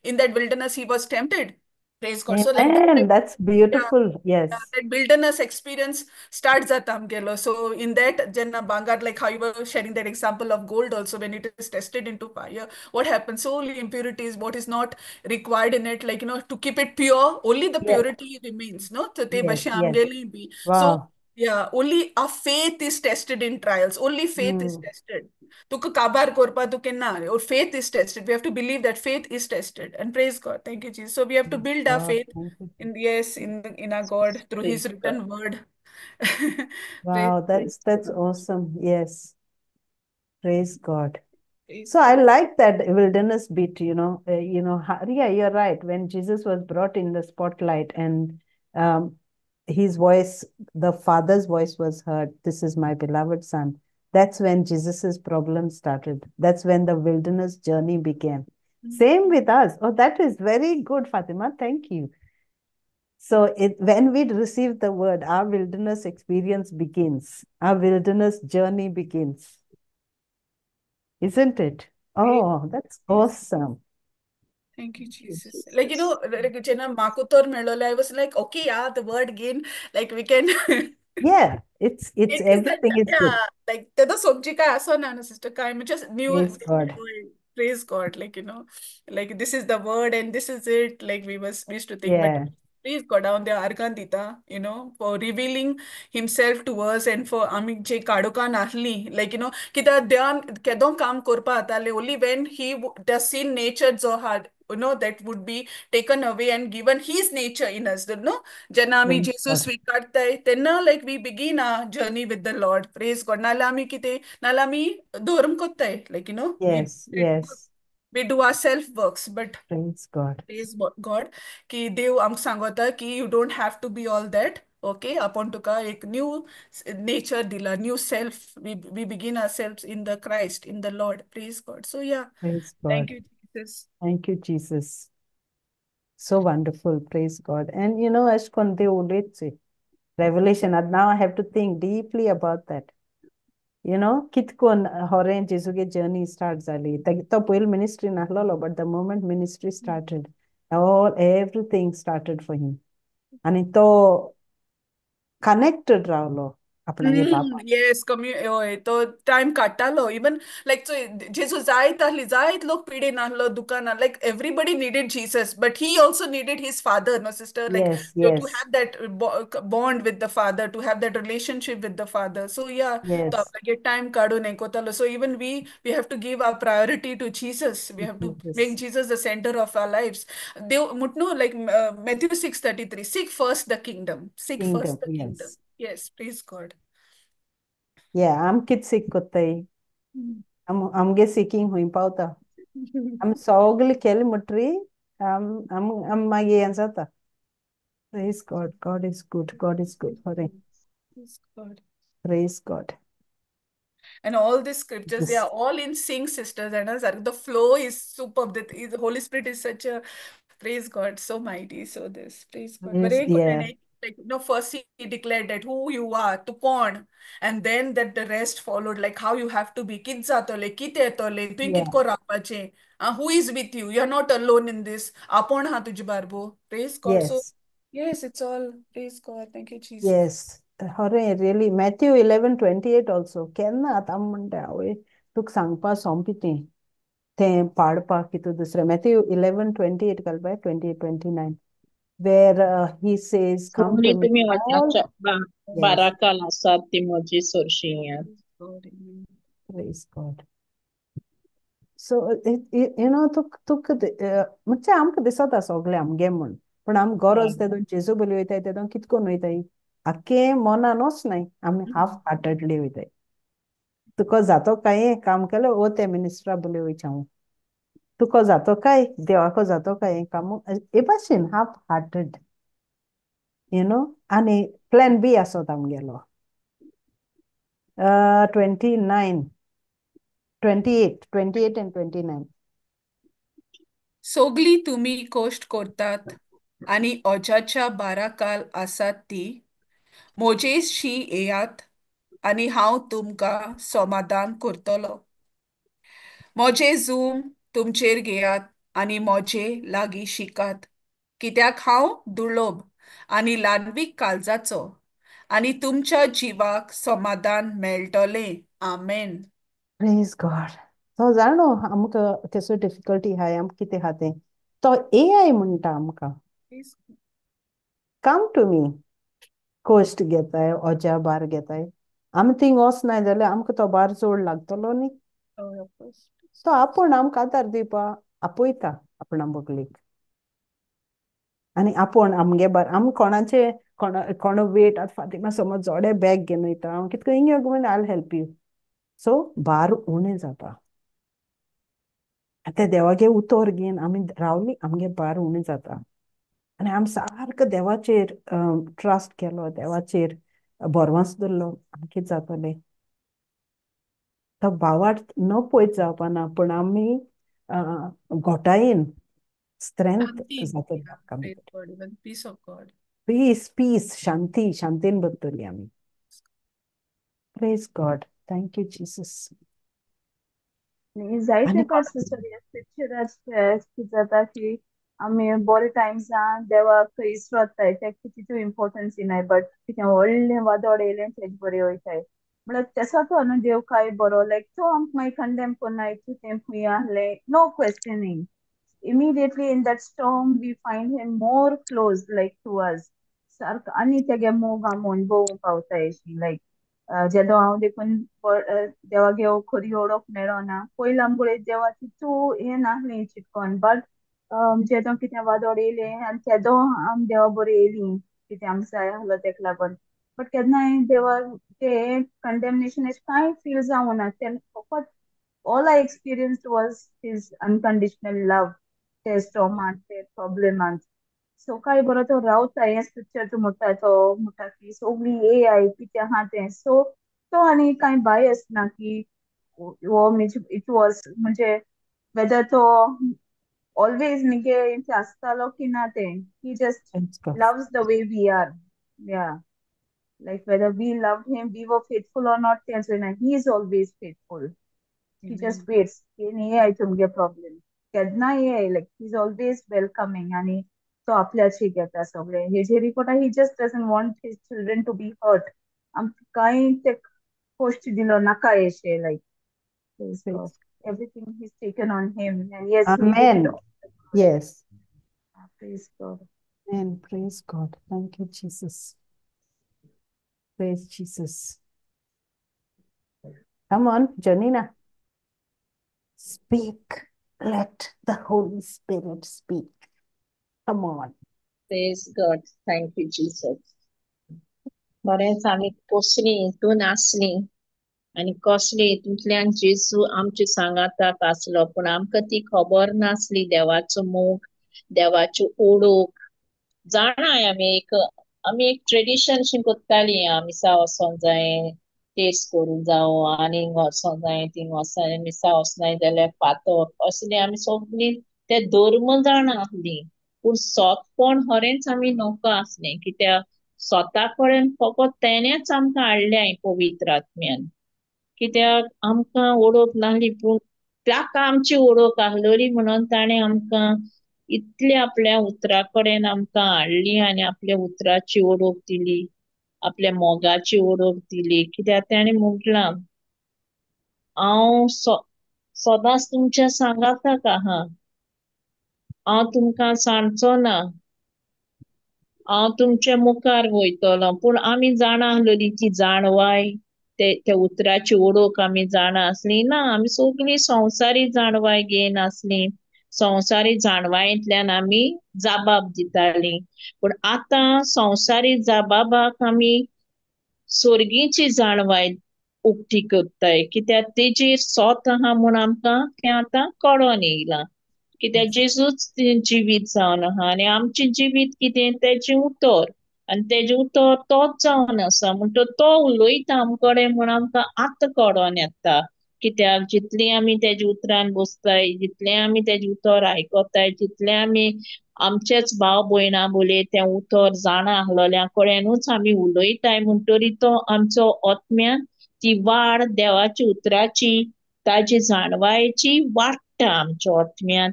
in that wilderness he was tempted praise God so like that Amen. That's yeah, beautiful. yeah, Yes. that wilderness experience starts at Amgelo. So in that, Jenna Bangar, like how you were sharing that example of gold also, when it is tested into fire, what happens? So only impurities, what is not required in it, like to keep it pure, only the Yes, purity remains. No, so te yes, bashe yes. Amgeli be. So Wow. yeah, only our faith is tested in trials. Only faith is Mm. tested. तुका काबार करपा तुके ना or faith is tested. We have to believe that faith is tested. And praise God. Thank you, Jesus. So we have to build our God, faith thank you. in our God through Praise His God. written word. Praise, Wow, that's awesome. Yes. Praise God. praise So I God. like that wilderness bit, yeah, you're right. When Jesus was brought in the spotlight and um, his voice, the Father's voice was heard, this is my beloved son. That's when Jesus's problem started. That's when the wilderness journey began. Same with us. Oh, that is very good, Fatima. Thank you. So when we receive the word, our wilderness experience begins. Our wilderness journey begins. Isn't it? Praise, Oh, that's praise. awesome. Thank you, Jesus. Like, Jesus. like, Jenna Makutor Melola, I was like, okay, yeah, the word again, like we can. Yeah, it's It is that, everything is good. yeah, like, the sobji ka aso na sister ka, I'm just new. Praise God. Praise God, like, like this is the word and this is it, like we used to think, but Yeah. Please go down there, Arkandita, for revealing himself to us and for आमी जे काडोकान ahli, like, कित्या देवान केदों काम करपा जाताले only when he the sin nature जो had, that would be taken away and given his nature in us, जेन्ना आमी Praise जेसू God. स्वीकारताय तेन्ना like we begin our journey with the Lord. Praise God. नाल्यार आमी कितें नाल्यार आमी धर्म कोत्ताय, like, Yes, yes. we do our self works, but Praise God. Praise God की देव आमकां सांगता की you don't have to be all that okay आपण तुका एक न्यू नेचर दिला new self we begin our self in the Christ in the Lord praise God so yeah Praise thank God. You Jesus Thank you, Jesus. So wonderful. Praise God. And as Konde uletsi, Revelation, and now I have to think deeply about that. Kitkon Horen Jesuge journey starts ali. The poil ministry nahlolo, but the moment ministry started, everything started for him. And ito connected ravlo. आपणागे बाबा. Yes हय तो time काडटालो even like जेजू जायत आहली जायत लोक पिडेन आहलो दुकानार like everybody needed Jesus but he also needed his father no sister like Yes, too yes, have that bond with the father to have that relationship with the father so या तो yes. आपल्यागे time काडून हें कोतालो so even we have to give our priority to Jesus we have to make Jesus. Jesus the centre of our lives देव मुटनो like Matthew 6:33 seek first the kingdom sick Kingdom, first the kingdom yes. yes praise god Yeah, I'm kid sick kotai. I'm seeking huim pauta. I'm sogli kel mutri. I'm my ansata. Praise God. God is good. God is good. Hore. Praise God. Praise God. And all these scriptures, they are This, all in sync, sisters. And the flow is superb. The Holy Spirit is such a praise God, so mighty. So this praise God. But yeah, like first he declared that who you are, to porn, and then that the rest followed, like how you have to be. Kids atole, kite atole, tuin yeah, kitko rapache. Who is with you? You're not alone in this. Apon ha tuj barbo. Praise God. So yes, yes, it's all praise God. Thank you, Jesus. yes. Hore, really. Matthew 11:28 also. Kenna tammunde awe tuk sangpa sompiti. Te padpa kitu dusra. Matthew 11:28 kalba 28:29. Where he says, "Come Sumni to me, तुम्ही all." Yes, बाराकाला सात ती मोजी सोर्शिंग Praise God. Amen. praise God. So tuk म्हणजे आमकां दिसता सगळे आमगे म्हण पण आम गरज तेदून जेजू बली वयताय तेदून कितकोन वयताय आख्खे मनान वचनाय आमी हाफ हार्टेडली वयताय तुका जातो काय काम केलं ओ ते मिनिस्ट्रा बली वयचे हांव तुका जातो काय देवाको जातो काय काम हे भाशेन हाफ हार्टेड आनी प्लॅन बी आसत आमगेलो 29 28 and 29 सोगली तुम्ही गोष्ट करतात आणि ओजाच्या 12 काल आसात ती मोजेशी येयात आणि हांव तुमकां समाधान करतलो मोजे जूम तुमचेर घेयात आणि मोजे लागीं शिकात कित्याक हांव दुर्लभ आणि ल्हानवीक काळजाचो आणि तुमच्या जिवाक समाधान मेळटलें आमेन Praise God. तो जाणो आमकां केसो डिफिकल्टी हाय आमकां कितें हा तें तो AI म्हणटा आमकां कम टू मी कोस्ट घेताय ओजा बार घेताय आमी थिंग वचनाय जाल्यार आमकां तो बार चोड लागतलो न्ही सो आपूण आमकां आदार दिवपा आपयता आपणा बोगलीक आनी आपूण आमगे बार आम कोणाचे कोण वेट आतां फातिमा समज जोडे बॅग घेवन वयता हांव कितें इंग गो आयल हेल्प यू सो बार उणें जाता ते देवागे उतर घेवन आमी रावली आमगे बार उणें जाता आनी आमी सारको देवाचेर ट्रस्ट केलो देवाचेर भरवंस दवरलो आमी कितें जातलें तो भावार्थ न पयत जावपाना पूण आमी घोटायेन स्ट्रेंथ शांती जातली yeah, आमकां praise भितर God, even peace of God. Peace शांतीन बरतली आमी praise God thank you Jesus जायते आनी पार्ट सिस्टर स्क्रिप्चराच कितें जाता की आमी बरे टायम्सान देवाक इस्रोताय तेका तितू इम्पोर्टन्स दिनाय बट कितें व्हडलें वादोड येयलें तेज बरें वयताय म्हळ्यार तेसो तो न्हू देव काय बरो लायक तो आमकां मागीर कंडेम कोन्नाय तूं तें खूंय आहलें no questioning immediately in that storm we find him more close like to us. सारखं आणि तेगे मोग आमोन बोवंक पावता अशी लायक जेदो हांव देखून देवागे खरी ओळख मेळोना पयलीं आमगुळे देवा तितू हें नाहली चिटकोन बट जेदो कितें वादोड येयलें आनी तेदो आम देवा बरी येयलीं कितें आमक जाय आहलो तेका लागोन बट केन्नाय देवा ते कंडेमनेशन अशें कांय फील जावना तें फकत all I experienced was his unconditional love, te stormaंत, te problemांत. So काय बरो तो रावता हें स्क्रिप्चर म्हणटा तो म्हणटा की सगळी AI कितें आहा तें सो तो आनी कांय बायस ना की वो इट वॉज म्हणजे वेदर तो ऑलवेज निगे इंचे आसतालो की ना तें ही just Praise God. loves the way we are. Yeah. Like whether we loved him, we were faithful or not, he is always faithful. He just waits. नाही आहे तुमगे problem. केन्ना ये like he's always welcoming आणि तो आपल्याची घेता सगळे हेजे report he just doesn't want his children to be hurt. कांय ते गोष्ट दिलो नाका येशे like praise God. Praise. Everything he's taken on him and he has needed Amen. it all. Yes. Praise God. Amen. Praise God. Thank you, Jesus. Praise Jesus. Come on, Janina. Speak. Let the Holy Spirit speak. Come on. Praise God. Thank you, Jesus. बरेंच आमी कसली हितून आसली आनी कसली हितूंतल्यान जेजू आमचे सांगाताक आसलो पूण आमकां ती खबर नासली देवाचो मोग देवाची ओळख जाणाय आमी एक ट्रेडिशन शी कोत्ताली मिसा वचोंक जाय टेस्ट करूंक जावो आनीक वचोंक जाय थिंग वचोन मिसा वचनाय जाल्यार फातर असली आमी सगळी ते धर्म जाणा आसली पूण सोंतपण खरेंच आमी नको आसले कित्याक स्वता कडेन फकत तेणेच आमकां हाडल्याय पवित्र आत्म्यान कित्याक आमकां ओळख नाहली पूण ताका आमची ओळख आहलोली म्हणून ताणें आमकां इतले आपल्या उतरा कडेन आमकां हाडली आनी आपल्या उतराची ओळख दिली आपल्या मोगाची ओळख दिली कित्याक ताणें म्हटलां हांव सदांच तुमच्या सांगाताक आहा हांव तुमकां सांडचो ना हांव तुमच्या मुखार वयतलो पूण आमी जाणा आहलोली ती जाणवाय ते उतराची ओळख आमी जाणा आसली ना आमी सगळी संवसारी जाणवाय घेयन आसली संवसारी जाणवायेंतल्यान आमी जाबाब दिताली पूण आतां संवसारी जाबाबाक आमी स्वर्गीची जाणवाय उक्ती करताय कित्याक तेजेर सोत आहा म्हूण आमकां तें आतां कळोन येयलां कित्याक जेजूच जिवीत जावन आहा आनी आमचे जिवीत कितें तेजें उतर आनी तेजें उतर तोच जावन आसा म्हणटच तो उलयता आमकडे म्हूण आमकां आतां कळोन येता कित्याक जितली आमी तेज्या उतरान बसताय जितले आमी तेजें उतर आयकताय जितले आमी आमचेच भाव भयणा बोले तें उतर जाणा आहलोल्या कडेनूच आमी उलयताय म्हणटरी तो आमचो आत्म्यान ती वाड देवाची उतराची ताजी जाणवायेची वाडटा आमच्या आत्म्यान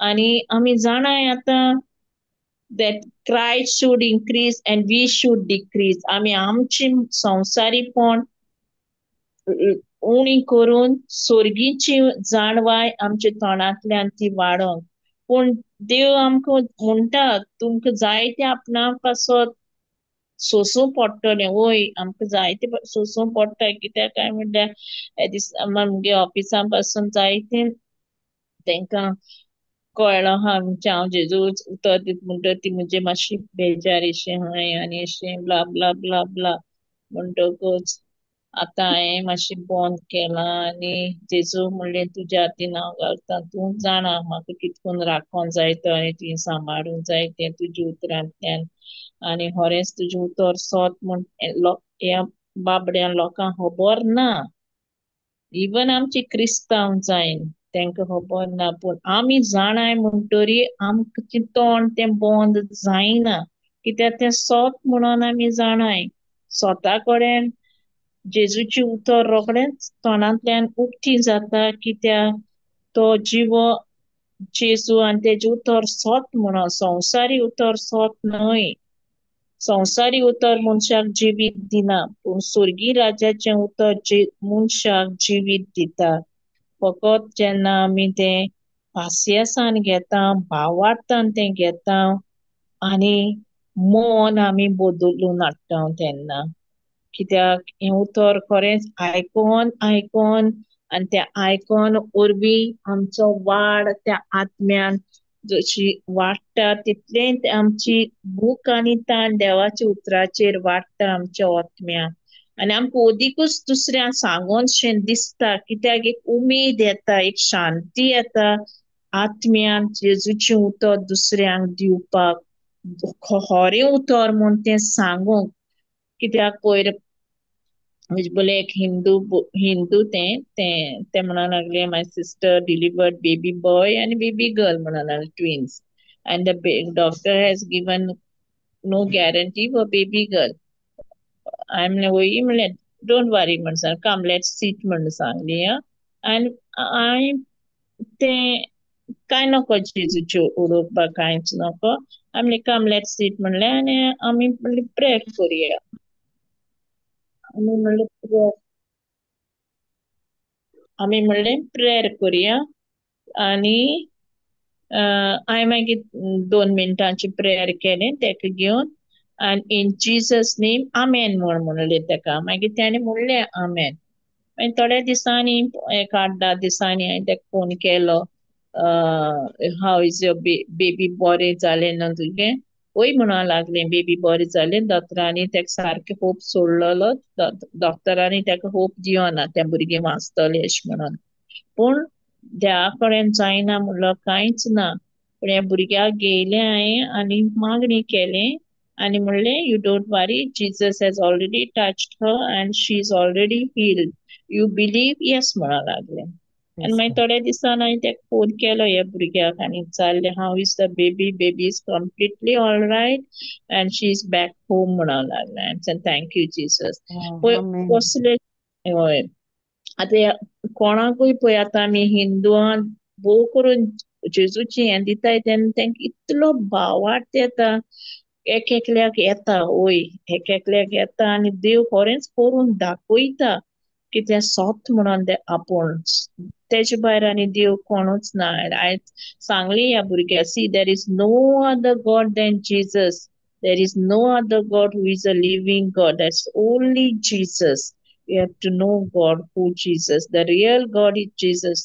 आनी आमी जाणाय आतां that Christ should increase and we should decrease. आमी आमची संवसारीपण उणी करून स्वर्गीची जाणवाय आमच्या तोंडांतल्यान ती वाडोंक पूण देव आमकां म्हणटा तुमकां जाय ते आपणाक पासत सोसूं पडटलें वय आमकां जायते सोसूं पडटा कित्याक काय म्हणल्यार आमगे ऑफिसां पासून जायते तांकां कळ्ळो आहा हांव जेजू उतर दित म्हणटा ती म्हणजे मातशी बेजारीशें हाय आनी अशें ब्ला ब्ला ब्ला ब्ला म्हणटकच आतां हांवें मातशें बंद केलां आनी जेजू म्हणलें तुज्या हातीन हांव घालतां तूं जाणा म्हाका कितकून राखों जाय तो आनी तुवें सांबाळूंक जाय तें तुज्या उतरांतल्यान आनी खरेंच तुजें उतर सोत म्हूण ह्या बाबड्या लोकांक खबर ना इवन आमची क्रिस्तांव जायन तांकां खबर ना पूण आमी जाणाय म्हणटरी आमचें तोंड तें बंद जायना कित्याक तें सोत म्हणून आमी जाणाय स्वता कडेन जेजूची उतर रोखडेंच तोंडांतल्यान उक्ती जाता कित्याक तो जिवो जेजू आनी तेजें उतर सोत म्हणून संवसारी उतर सोत न्हय संवसारी उतर मनशाक जिवीत दिना पूण स्वर्गीय राज्याचें उतर मनशाक जिवीत दिता फकत जेन्ना आमी तें पासियेंसान घेता, भावार्थान तें घेता आनी मन आमी बदलून हाडटा तेन्ना. कित्याक हें उतर खरेंच आयकोन आयकोन आनी तें आयकोन वरवीं आमचो वाड त्या आत्म्यान जशी वाडटा तितलें आमची भूक आनी ताण देवाच्या उतराचेर वाडटा आमच्या आत्म्यान. आनी आमकां ओदीकूच दुसऱ्यांक सांगोनशें दिसता कित्याक एक उमेद येता, एक शांती येता आत्म्यान जेजूचें उतर दुसऱ्यांक दिवपाक. खरें उतर म्हूण तें सांगूंक. कित्याक पयर बोले एक हिंदू ते म्हणा लागले my sister delivered baby boy and baby girl म्हणा लागले twins and the doctor has given no guarantee for baby girl. I'm वही म्हणले डोंट वरी म्हण सांग कम लेट्स सीट म्हण सांगली and I ते काय नको जेजूचे उलोवपाक कांयच नको आमी कम लेट्स सीट म्हणले आनी आमी म्हणले प्रेयर करुया. आमी म्हणले प्रेयर करुया आनी हांवें मागीर 2 मिनटांची प्रेयर केले तेका घेवन आनी इन जीसस नेम आमेन म्हणले तेका. मागीर ताणें म्हणले आमेन. मागीर थोड्या दिसांनी एक 8-10 दिसांनी हांवें तेका फोन केलो हाव इज युअर बेबी बरें जालें ना तुगे? वय म्हणूंक लागलें बेबी बरें जालें. दोतोरांनी तेका सारको होप सोडलेलो. डॉक्टरांनी तेका होप दिवना तें भुरगें वाचतलें अशें म्हणून. पूण देवा कडेन जायना म्हणलो कांयच ना. पूण ह्या भुरग्याक घेयलें हांवें आनी मागणी केलें आनी म्हणलें you don't worry Jesus has already touched her and she is already healed. You believe yes म्हणूंक लागलें. आनी मागीर थोड्या दिसान हांवें तेका फोन केलो ह्या भुरग्याक आनी विचारलें how is the baby? Baby is completely alright and she is back home म्हणूंक लागलें. हांवें सेड थँक्यू जीसस. पळय Amen. कसलें हय आतां कोणाकूय पळय आतां आमी हिंदुआन भोव करून जेजूची हें दिताय तेन्ना तांकां इतलो भावार्थ येता. एक एकल्याक येता वय एक एकल्याक येता आनी देव खरेंच करून दाखयता की तें सोत म्हणून तें आपूण तेजे भायर आनी देव कोणूच ना. हांवें सांगली ह्या भुरग्याक see there is no other God than Jesus. There is no other God who is a living God. That's only Jesus. You have to know God who Jesus. The real God is Jesus.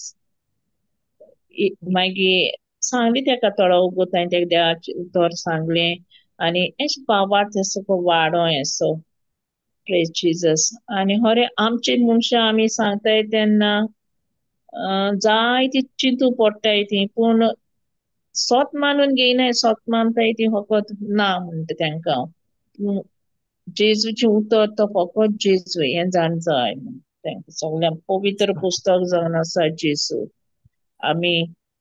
मागीर सांगली तेका थोडो उगोत हांवें तेका देवाचें उतर सांगलें आनी एशें भावार्थ असो वाडो एसो प्रेज जीसस. आनी खरें आमचे मनशां आमी सांगताय तेन्ना जायती चिंतू पडटाय ती पूण सोत मानून घेयनाय. सोत मानताय ती फकत ना म्हणटा तांकां. जेजूचें उतर तो फकत जेजू हें जाण जाय तांकां सगळ्यांक. पवित्र पुस्तक जावन आसा जेजू. आमी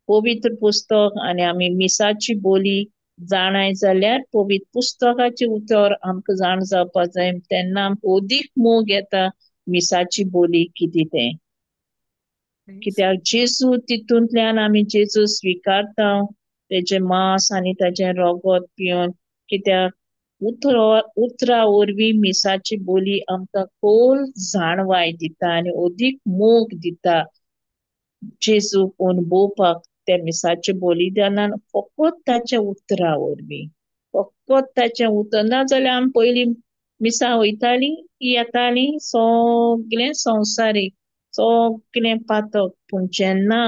पवित्र पुस्तक आनी आमी मिसाची बोली जाणाय जाल्यार पवित्र पुस्तकाचें उतर आमकां जाण जावपाक जाय. तेन्ना आमकां ओदीक मोग येता मिसाची बोली कितें तें. कित्याक जेजू तितूंतल्यान आमी जेजू स्विकारता तेजें मांस आनी ताजें रगत पिवन. कित्याक उतरा वरवीं मिसाची बोली आमकां खोल जाणवाय दिता आनी ओदीक मोग दिता जेजूक अणभवपाक त्या मिसाच्या बलिदानान फकत ताच्या उतरा वरवीं. फकत ताचें उतर ना जाल्यार आमी पयलीं मिसा वयतालीं येतालीं सगलें संवसारीक सगलें पातक. पूण जेन्ना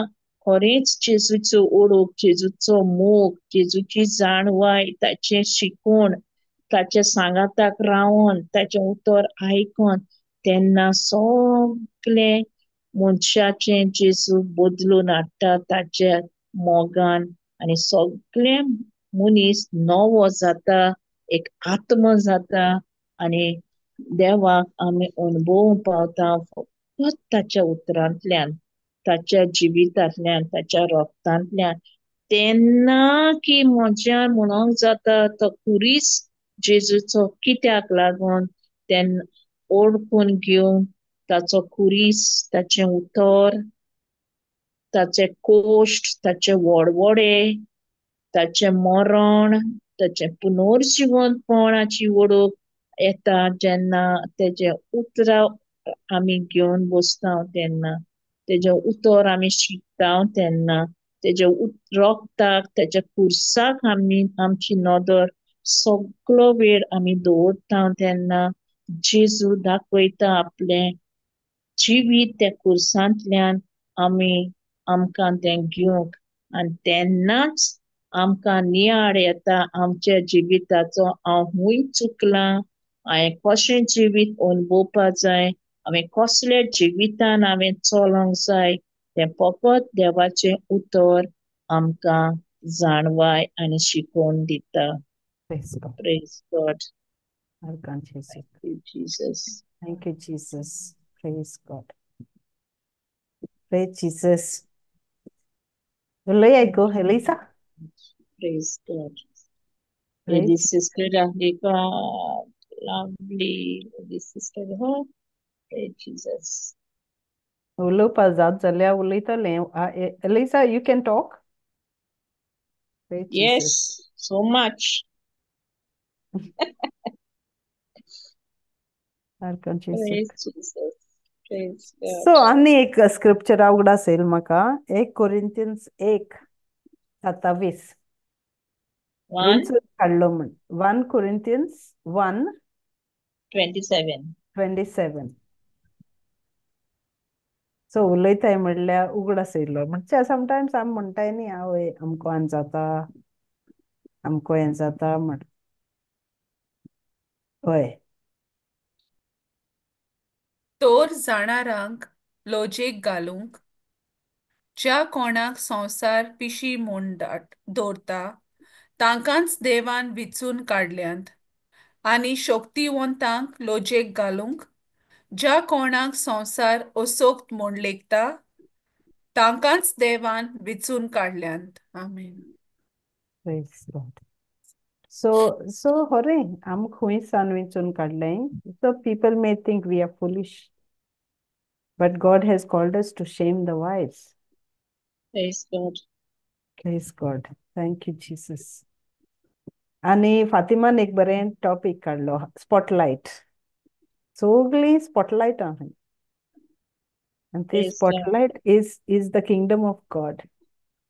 खरेंच जेजूचो ओळख जेजूचो मोग जेजूची जाणवाय ताचें शिकून ताच्या सांगाताक रावन ताचें उतर आयकोन तेन्ना सगलें मनशाचें जेजू बदलून हाडटा ताच्या मोगान आनी सगळे मनीस नवो जाता एक आत्म जाता आनी देवाक आमी अणभवूंक पावता फकत ताच्या उतरांतल्यान ताच्या जिवितांतल्यान ताच्या रोगतांतल्यान. तेन्ना की म्हज्यान म्हणोंक जाता तो खुरीस जेजूचो कित्याक लागून तेन्ना ओळखून घेवन ताचो खुरीस ताचें उतर ताचे कोश्ट ताचे व्हडवडे ताचें मरण ताचें पुनर्जीवनपणाची वळख येता जेन्ना तेजे उतरां आमी घेवन बसता तेन्ना तेजे उतर आमी शिकता तेन्ना तेजे रोगताक तेच्या कुर्साक आमची नदर सगळो वेळ आमी दवरता तेन्ना जेजू दाखयता आपलें जिवीत त्या कुर्सांतल्यान आमकां तें घेवंक आनी तेन्नाच आमकां नियाळ येता आमच्या जिविताचो हांव खूंय चुकलां, हांवें कशें जिवीत अणभवपा जाय, हांवें कसल्या जिवितान हांवें चलोंक जाय, तें फकत देवाचें उतर आमकां जाणवाय आनी शिकोवन दिता. Praise God. Praise God. Arkan Jesus. Thank you, Jesus. Thank you, Jesus. Praise God. Praise Jesus. Ulay ay ko, Elisa. Praise God. Praise Lady Jesus. Sister Rahika, lovely Lady Sister. Oh, praise Jesus. Ulo pa zat zalya ulita le. Elisa, you can talk. Praise Yes, Jesus. so much. Arkan Jesus. Praise Jesus. Praise God. So, आणि एक scripture आवडा असेल म्हाका 1 कोरिंथियन्स 1:27 One, विंचून काडलो म्हण 1 कोरिंथियन्स 27. 1:27 so उलयताय म्हणल्यार उगडास येयलो म्हणजे समटायम्स आमी म्हणटाय न्ही आवय आमको हें जाता आमको हें जाता म्हण हय तोर जाणारांक लोजेक घालूंक ज्या कोणाक संवसार पिशी म्हूण दवरता तांकांच देवान विचून काडल्यांत आनी शोक्तिवंतांक लोजेक घालूंक ज्या कोणाक संवसार असोक्त म्हूण लेखता तांकांच देवान विचून काडल्यांत आमेन. प्रेज गॉड सो हरे आम खंय सान वेंचून काडलें so people may think we are foolish but God has called us to shame the wise Praise God. Praise God thank you Jesus आणि फातिमान एक बरें टॉपिक काडलो स्पॉटलायट सगळीं स्पॉटलायट आहाय and this Praise God. spotlight is the kingdom of God.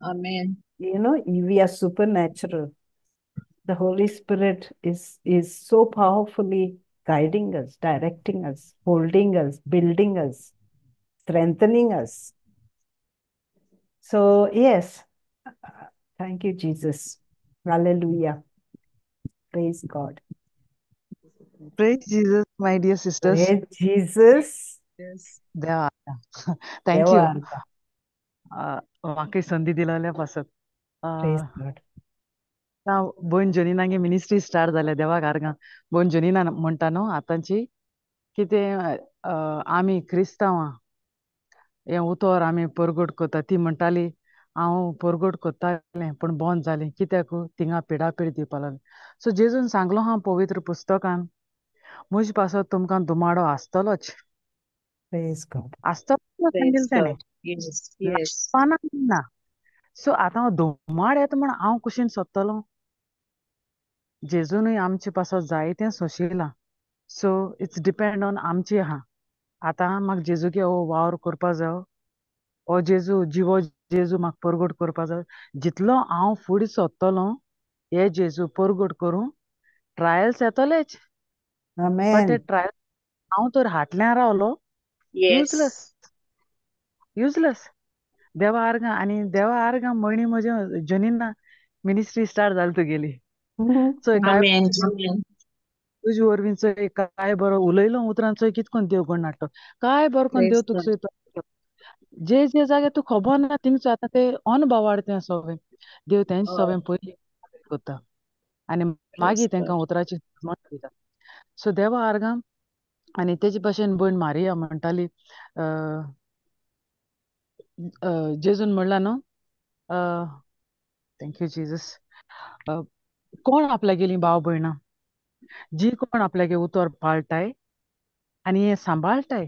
Amen. You know, we are supernatural. The Holy Spirit is so powerfully guiding us, directing us, holding us, building us, strengthening us. So yes, thank you, Jesus. Hallelujah. Praise God. Praise Jesus, my dear sisters. Praise Jesus. Yes. Thank you. देवार्गा. म्हाका संदी दिलेल्या पासत Praise God. भयण जोनिनांगे ministry start जाल्या देवाक आर्गां भयण जोनिना म्हणटा न्हू आतांची की ते आमी क्रिस्तांवां हें उतर आमी परगट करता ती म्हणटाली हांव परगट करतालें पण बंद जालें कित्याक थिंगा पिडापीड दिवपा लागलें सो जेजून सांगलो हा पवित्र पुस्तकान म्हजे पासत तुमकां दुमाडो आसतलोच Praise God. आसतलो सांगिल्लें Praise ताणें God. Yes, yes. पाना ना सो आतां हांव दुमाड येता म्हण हांव कुशीन सोदतलों जेजूनय आमचे पासत जायतें सोशिलां सो इट्स डिपेंड ऑन आमची आहा आतां म्हाका जेजूगे हो वावर करपा जायो हो जेजू जिवो जेजू म्हाका परगट करपा जाय जितलो हांव फुडें सोदतलों हे जेजू परगट करूं ट्रायल्स येतलेच बट ते Amen. ट्रायल हांव तर हाटल्यार रावलो युजलस Yes. युजलस देवा आर्गां आनी देवा आर्गां मणी म्हजे जनीन मिनिस्ट्री स्टार्ट जाली तुगेली चोय काय Amen. Amen. तुजे वरवीं चोय काय बरो उलयलो उतरान चोय कितें कोन्न देव कोण नाडटा काय बरो कोन्न देव Praise तुका God. चोयता जे जे जाग्यार तुका खबर ना थिंगचो आतां ते अनभवाड तें सगळें देव तेंचे Oh, सगळें पयलीं करता आनी praise मागीर तांकां God. उतराची समज दिता सो देवा आर्गां आनी तेजे भाशेन भयण मारिया म्हणटाली जेजून म्हणला न्हू थँक्यू जेजस कोण आपल्यागेलीं भाव भयणां जी कोण आपल्यागे उतर पाळटाय आनी हें सांबाळटाय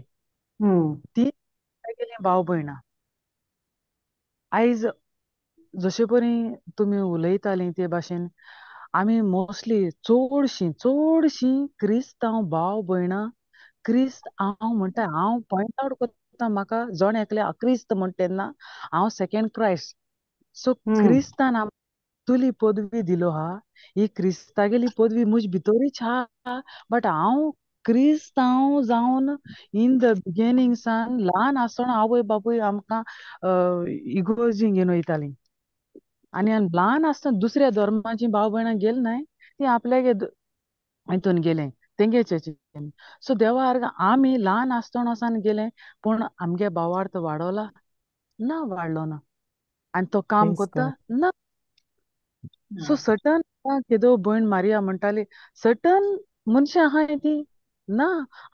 Hmm. ती आपल्यागेलीं भाव भयणां आयज जशे परी तुमी उलयतालीं ते भाशेन आमी मोस्टली चडशीं क्रिस्तांव भाव भयणां क्रिस्त हांव म्हणटा हांव पॉयंट आवट करता म्हाका जण एकले अक्रिस्त म्हण तेन्ना हांव सेकंड क्रायस्ट सो क्रिस्तान तुली पदवी दिलो हा ही क्रिस्तागेली पदवी मुज भितरूच हा बट हांव क्रिस्तांव जावन इन द बिगिनिंग सान ल्हान आसतना आवय बापूय आमकां इगोर्जीक घेवन वयतालीं आनी ल्हान आसतना दुसऱ्या धर्माची भाव भयणां गेली न्हय ती आपल्यागे हितून गेले तेंगे चर्चीन सो देवा अर्ग आमी ल्हान आसतना सावन गेले पूण आमगे भावार्थ वाडोला ना वाडलो ना आनी तो काम Praise कोत्ता God. ना सो सटन केदो भयण मारिया म्हणटाली सटन मनशां आहाय ती ना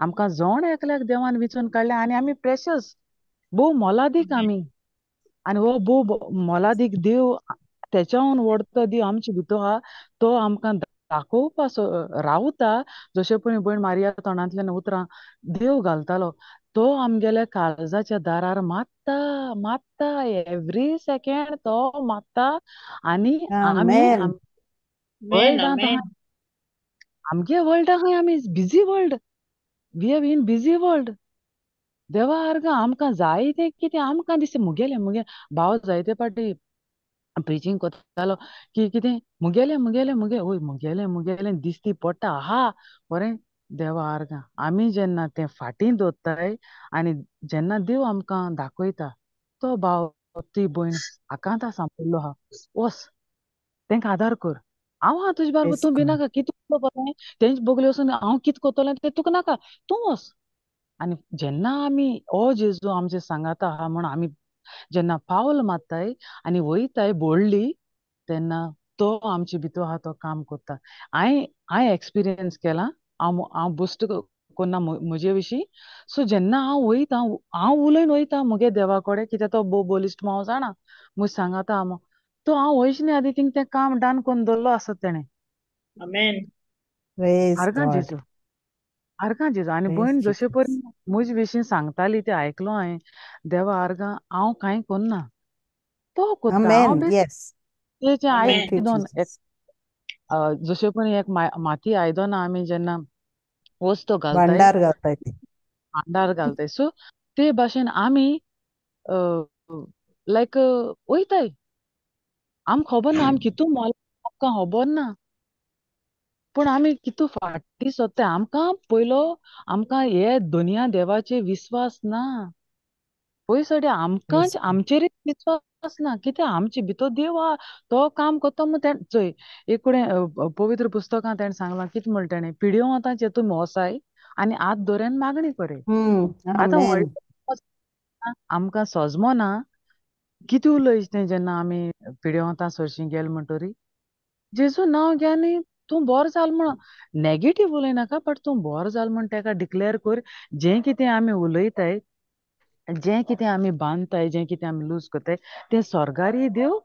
आमकां जोण एकल्याक देवान विचून काडल्या आनी आमी प्रेशस भोव मोलादीक आमी आनी हो भोव मोलादीक देव तेच्याहून व्हडतो देव आमचे भितर आहा तो आमकां दाखोवपा रावता जशें पळय भयण मारिया तोंडांतल्यान उतरां देव घालतालो तो आमगेल्या काळजाच्या दारार मात्ता मात्ता एवरी सेकेंड तो मात्ता आनी आमी Amen. Amen. वर्ल्डांत आहाय Amen. आमगे वर्ल्ड आहाय आमी busy world we have in busy world देवा अर्ग आमकां जायतें कितें आमकां दिसता मुगेले भाव जायते पाटी प्रिचींग कोत्तालो की कितें मुगेलें ओय मुगेलें दिसती पडटा आहा बरें देवा अर्ग आमी जेन्ना तें फाटीं दवरताय आनी जेन्ना देव आमकां दाखयता तो भाव ती भयण आकांता सांपडलो आहा वस तेंकां आदार कर हांव आहा तुजे बाराबर Praise तूं God. भिनाका कितें कोत्तोलें तेंच बोगले वचून हांव कितें कोत्तोलें तें तुका नाका तूं वस आनी जेन्ना आमी हो जेजू आमचे सांगाता आहा म्हूण आमी जेन्ना पावल मारताय आनी वयताय बोल्डली तेन्ना तो आमचे भितर आहा तो काम कोत्ता हांवें एक्सपिरियन्स केलां हांव बोस्ट कोन्ना म्हजे विशीं सो जेन्ना हांव वयतां हांव उलयन वयतां मुगे देवा कडेन कित्याक तो भोव बोलिश्ट हांव जाणा म्हूज सांगाता हांव तो हांव वयचें आदी थिंग तें काम डान कोन्न दवरलो आसत तेणें Amen. Praise आर्गां God. जेजू आर्गां जेजू आनी Praise भयण जशे Jesus. परेन म्हजे विशीं सांगताली तें आयकलो हांवें देवा आर्गां हांव कांय कोन्ना तो कोत्ता हांव Amen. बेश्टें Yes. तेचें Thank you, आयदन Jesus. जशें पळय एक माती आयदनां आमी जेन्ना वस्तो घालताय भांडार घालताय ते. भांडार घालताय सो ते भाशेन आमी लायक वयताय आमकां खबर ना आमी कितू मोल आमकां खबर ना पूण आमी कितू फाटीं सोत्ताय आमकां पयलो आमकां हे दुनिया देवाचेर विस्वास ना पयसोडी आमकांच Praise God. आमचेरूच विस्वास ना कित्याक आमचे भितर देव आहा तो काम कोत्ता म्हूण तें चोय एक कडेन पवित्र पुस्तकां तेणें सांगलां कितें म्हूण तेणें पिड्यो वतांचेर तुमी वोसाय आनी हात दोऱ्यान मागणी कोराय आतां Amen. व्हडलें आमकां सोजमो ना कितें उलयच तें जेन्ना आमी पिड्योवतां सरशीं गेले म्हणटोरी जेजू नांव घे आनी तूं बोरो जाल म्हण नॅगेटीव उलयनाका बट तूं बोरो जाल म्हण तेका डिक्लेअर कर जें कितें आमी उलयताय जें कितें आमी बांदताय जें कितें आमी लूज कोत्ताय तें स्वर्गारी देव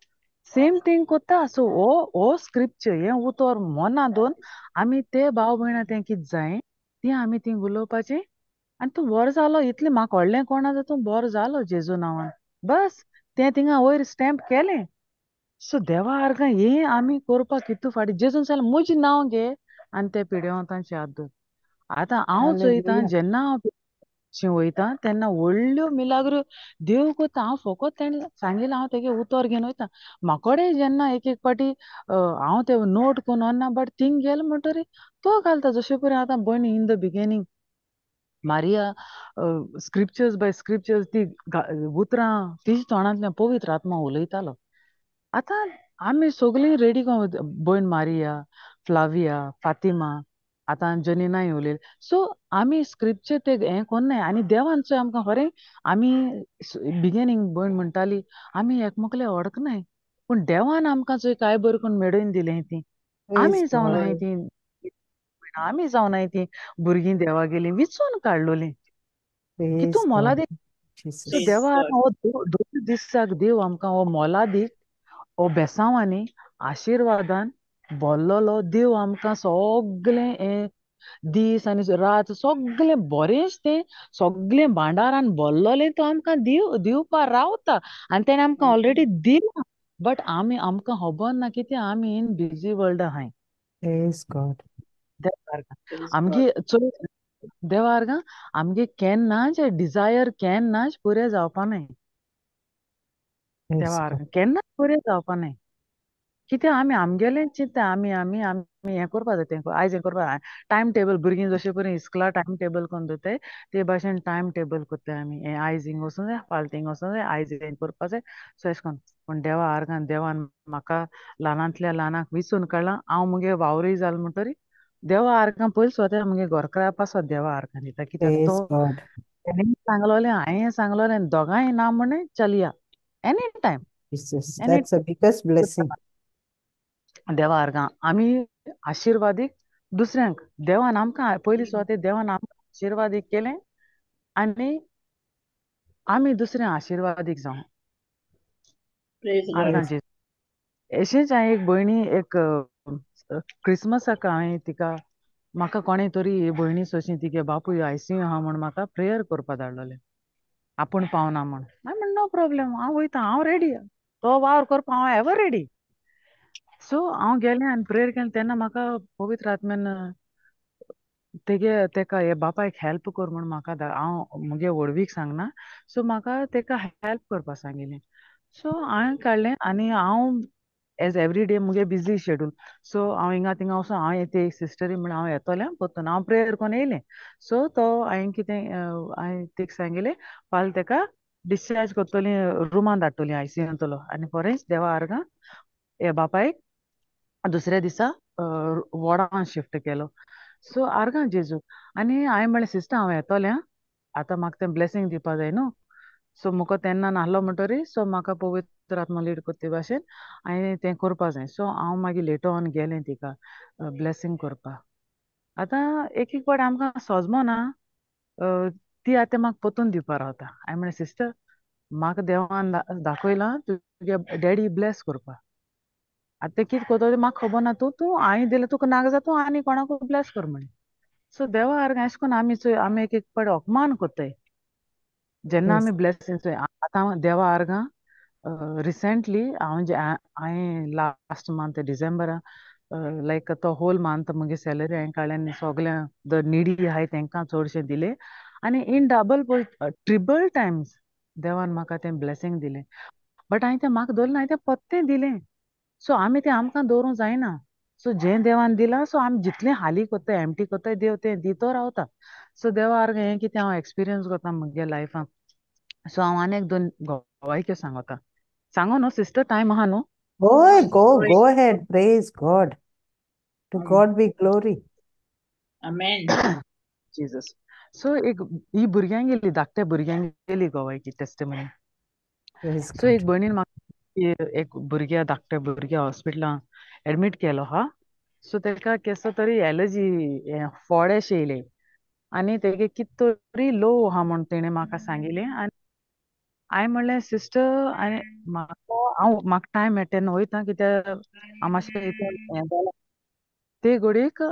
सेम थींग कोत्ता सो हो स्क्रिप्चर हें उतर मोना दोन आमी ते भाव भयणां तें कितें जाय तें आमी थिंग उलोवपाचें आनी तूं बरो जालो इतलें म्हाका व्हडलें कोणा जाल्यार तूं बरो जालो जेजू नांवान बस तें थिंगा वयर स्टॅम्प केलें सो देवा आर्गां हें आमी करपाक कितू फाटीं जेजून सांगलें म्हजें नांव घे आनी ते पिड्योवतांचें हात धर आतां हांव चोयतां Hallelujah. जेन्ना हांव शीं वयतां तेन्ना व्हडल्यो मिलाग्रो देव कोत्ता हांव फकत तेणें सांगिल्लें हांव तेगे उतर घेवन वयतां म्हाकोडेय जेन्ना एक एक पाटी हांव तें नोट कोन्न व्हरना बट थिंग गेलें म्हणटोरी तो घालता जशें पळय आतां भयण in the beginning Maria scriptures by scriptures ती उतरां तिच्या तोंडांतल्यान पवित्र आत्मा उलयतालो आतां आमी सगळीं रेडी भयण मारिया फ्लाविया फातिमा आतां जनिनाय उलयली सो आमी स्क्रिप्चर ते हें कोन्नाय आनी देवान चोय आमकां खरें आमी बिगिनींग भयण म्हणटाली आमी एकमेकले वळखनाय पूण देवान आमकां चोय काय बरें करून मेळोवन दिलें तीं Praise आमी जावनाय God. तीं आमी जावनाय तीं भुरगीं देवागेलीं विचून काडलोलीं कितू Praise God. मोलादीक सो Jesus. Praise देवा God. हो दोन दिसाक देव आमकां हो मोलादीक हो बेसांवांनी आशिर्वादान भरलोलो देव आमकां सोगलें हें दीस आनी रात सोगलें बोरेंच तें सोगलें भांडारान भरलोलें तो आमकां दिवपा रावता आनी तेणें आमकां ऑलरेडी दिलां बट आमकां खबर ना कितें आमी इन बिजी वर्ल्ड आहाय Praise God. देवा आर्गां Praise God. आमगे चोय देवा आर्गां आमगे केन्नाच डिजायर केन्नाच पुरे जावपा नाय Praise देवा God. केन्ना बरें जावपा नाय कित्याक आमी आमगेलें चिंत्ता आमी आमी आमी हें करपा जाय तें आयज हें करपा टायम टेबल भुरगीं जशें परेन इस्कुला टायम टेबल कोन्न दोताय ते भाशेन टायम टेबल कोत्ताय आमी हें आयज हिंग वचूं जाय फाल्यां थिंग वचूं जाय आयज हें करपा जाय सो एशें कोन्न पूण देवा आर्गान देवान म्हाका ल्हानांतल्या ल्हानाक विचून काडलां हांव मुगे वावरूय जालें म्हणटरी देवा आर्गां पयलीं सुद्दां मुगे घर करापा सुद्दां देवा आर्गान दिता कित्याक तो Praise God. तेणें सांगलोलें हांवें सांगलोलें दोगांय ना म्हणे चलया any time Jesus, any that's the biggest blessing. देवा आर्गां आमी आशिर्वादीक दुसऱ्यांक देवान आमकां पयलीं सुद्दां ते देवान आमकां आशिर्वादीक केलें आनी आमी दुसऱ्यांक आशिर्वादीक जावं Praise God. आर्गांचेर अशेंच हांवें एक भयणी एक क्रिसमसाक हांवें तिका म्हाका कोणें तरी भयणी सोंशी तिगे बापूय आयसियू आहा म्हूण म्हाका प्रेयर करपा धाडलोलें आपूण पावना म्हूण हांवें म्हणलें नो प्रॉब्लेम हांव वयतां हांव रेडी तो वावर करपा हांव एवर रेडी सो हांव गेलें आनी प्रेयर केलें तेन्ना म्हाका पवित्र आत्म्यान तेका हे बापायक हेल्प कर म्हूण म्हाका हांव मुगे व्हडवीक सांगना सो म्हाका तेका हेल्प करपा सांगिल्लें सो हांवें काडलें आनी हांव एज एवरी डे मुगे बिजी शेड्यूल सो हांव हिंगा थिंगा वचोन हांव ते सिस्टरी म्हण हांव येतोलें पोत्तून हांव प्रेयर कोन्न येयलें सो तो हांवें कितें हांवें तेका सांगिल्लें फाल्यां तेका डिस्चार्ज कोत्तोली रुमान धाडटोली आयसियूंतलो आनी फॉरेंच देवा आर्गां हे बापायक दुसऱ्या दिसा वॉर्डान शिफ्ट केलो सो आर्गां जेजू आनी हांवें म्हणलें सिस्टर हांव येतोलें आं आतां म्हाका तें ब्लेसींग दिवपा जाय न्हू सो मुको तेन्ना नाहलो म्हणटरी सो म्हाका पवित्र आत्मा लीड कोत्ते भाशेन हांवें तें करपा जाय सो हांव मागीर लेटर ऑन गेलें तिका ब्लेसींग करपा आतां एक एक पाटी आमकां सोजमो ना ती आतां म्हाका पोत्तून दिवपा रावता हांवें म्हणलें सिस्टर म्हाका देवान दाखयलां तुगे डॅडी ब्लेस करपा आतां तें कितें कोत्तो तें म्हाका खबर ना तूं हांवें दिलें तुका नाका जाल्यार तूं आनी कोणाकूय ब्लेस कर म्हण सो देवा आर्गां एशें कोन्न आमी एक एक पाटी अपमान कोत्ताय जेन्ना Yes. आमी ब्लेसिंग्स आतां देवा आर्गां रिसेंटली हांवें लास्ट मंथ डिसेंबरा लायक तो होल मंथ मुगे सॅलरी हांवें काडलें आनी सोगल्या द निडी आहाय तेंकां चडशें दिलें आनी इन डबल ट्रिबल टायम्स देवान म्हाका तें ब्लेसींग दिलें बट हांवें तें म्हाका दवरलें हांवें तें पोत्तें दिलें सो आमी तें आमकां दवरूं जायना सो जें देवान दिलां सो आमी जितलें हाली कोत्ताय एमटी कोत्ताय देव तें दितो रावता सो देवा आर्गां हें कितें हांव एक्सपिरियन्स कोत्ता मुगे लायफान सो हांव आनी एक दोन गोवायक्यो सांगोता सांगो न्हू सिस्टर टायम आहा न्हू Oh, Glory. go ahead. Praise God. To God be glory. Amen. Jesus so एक ही भुरग्यांक गेली धाकट्या भुरग्यांक गेली गोवायकी टेस्टिमनी Praise सो एक God. भयणीन म्हाका एक भुरग्या धाकट्या भुरग्या हॉस्पिटलान एडमीट केलो हा सो तेका केसो तरी एलर्जी फोडेशे येयले आनी तेगे कित तरी लो आहा म्हूण तेणें म्हाका सांगिल्लें आनी हांवें म्हणलें सिस्टर म्हाका टायम मेळटा तेन्ना वयता कित्याक हांव मातशें हितून हें जालां ते घडीक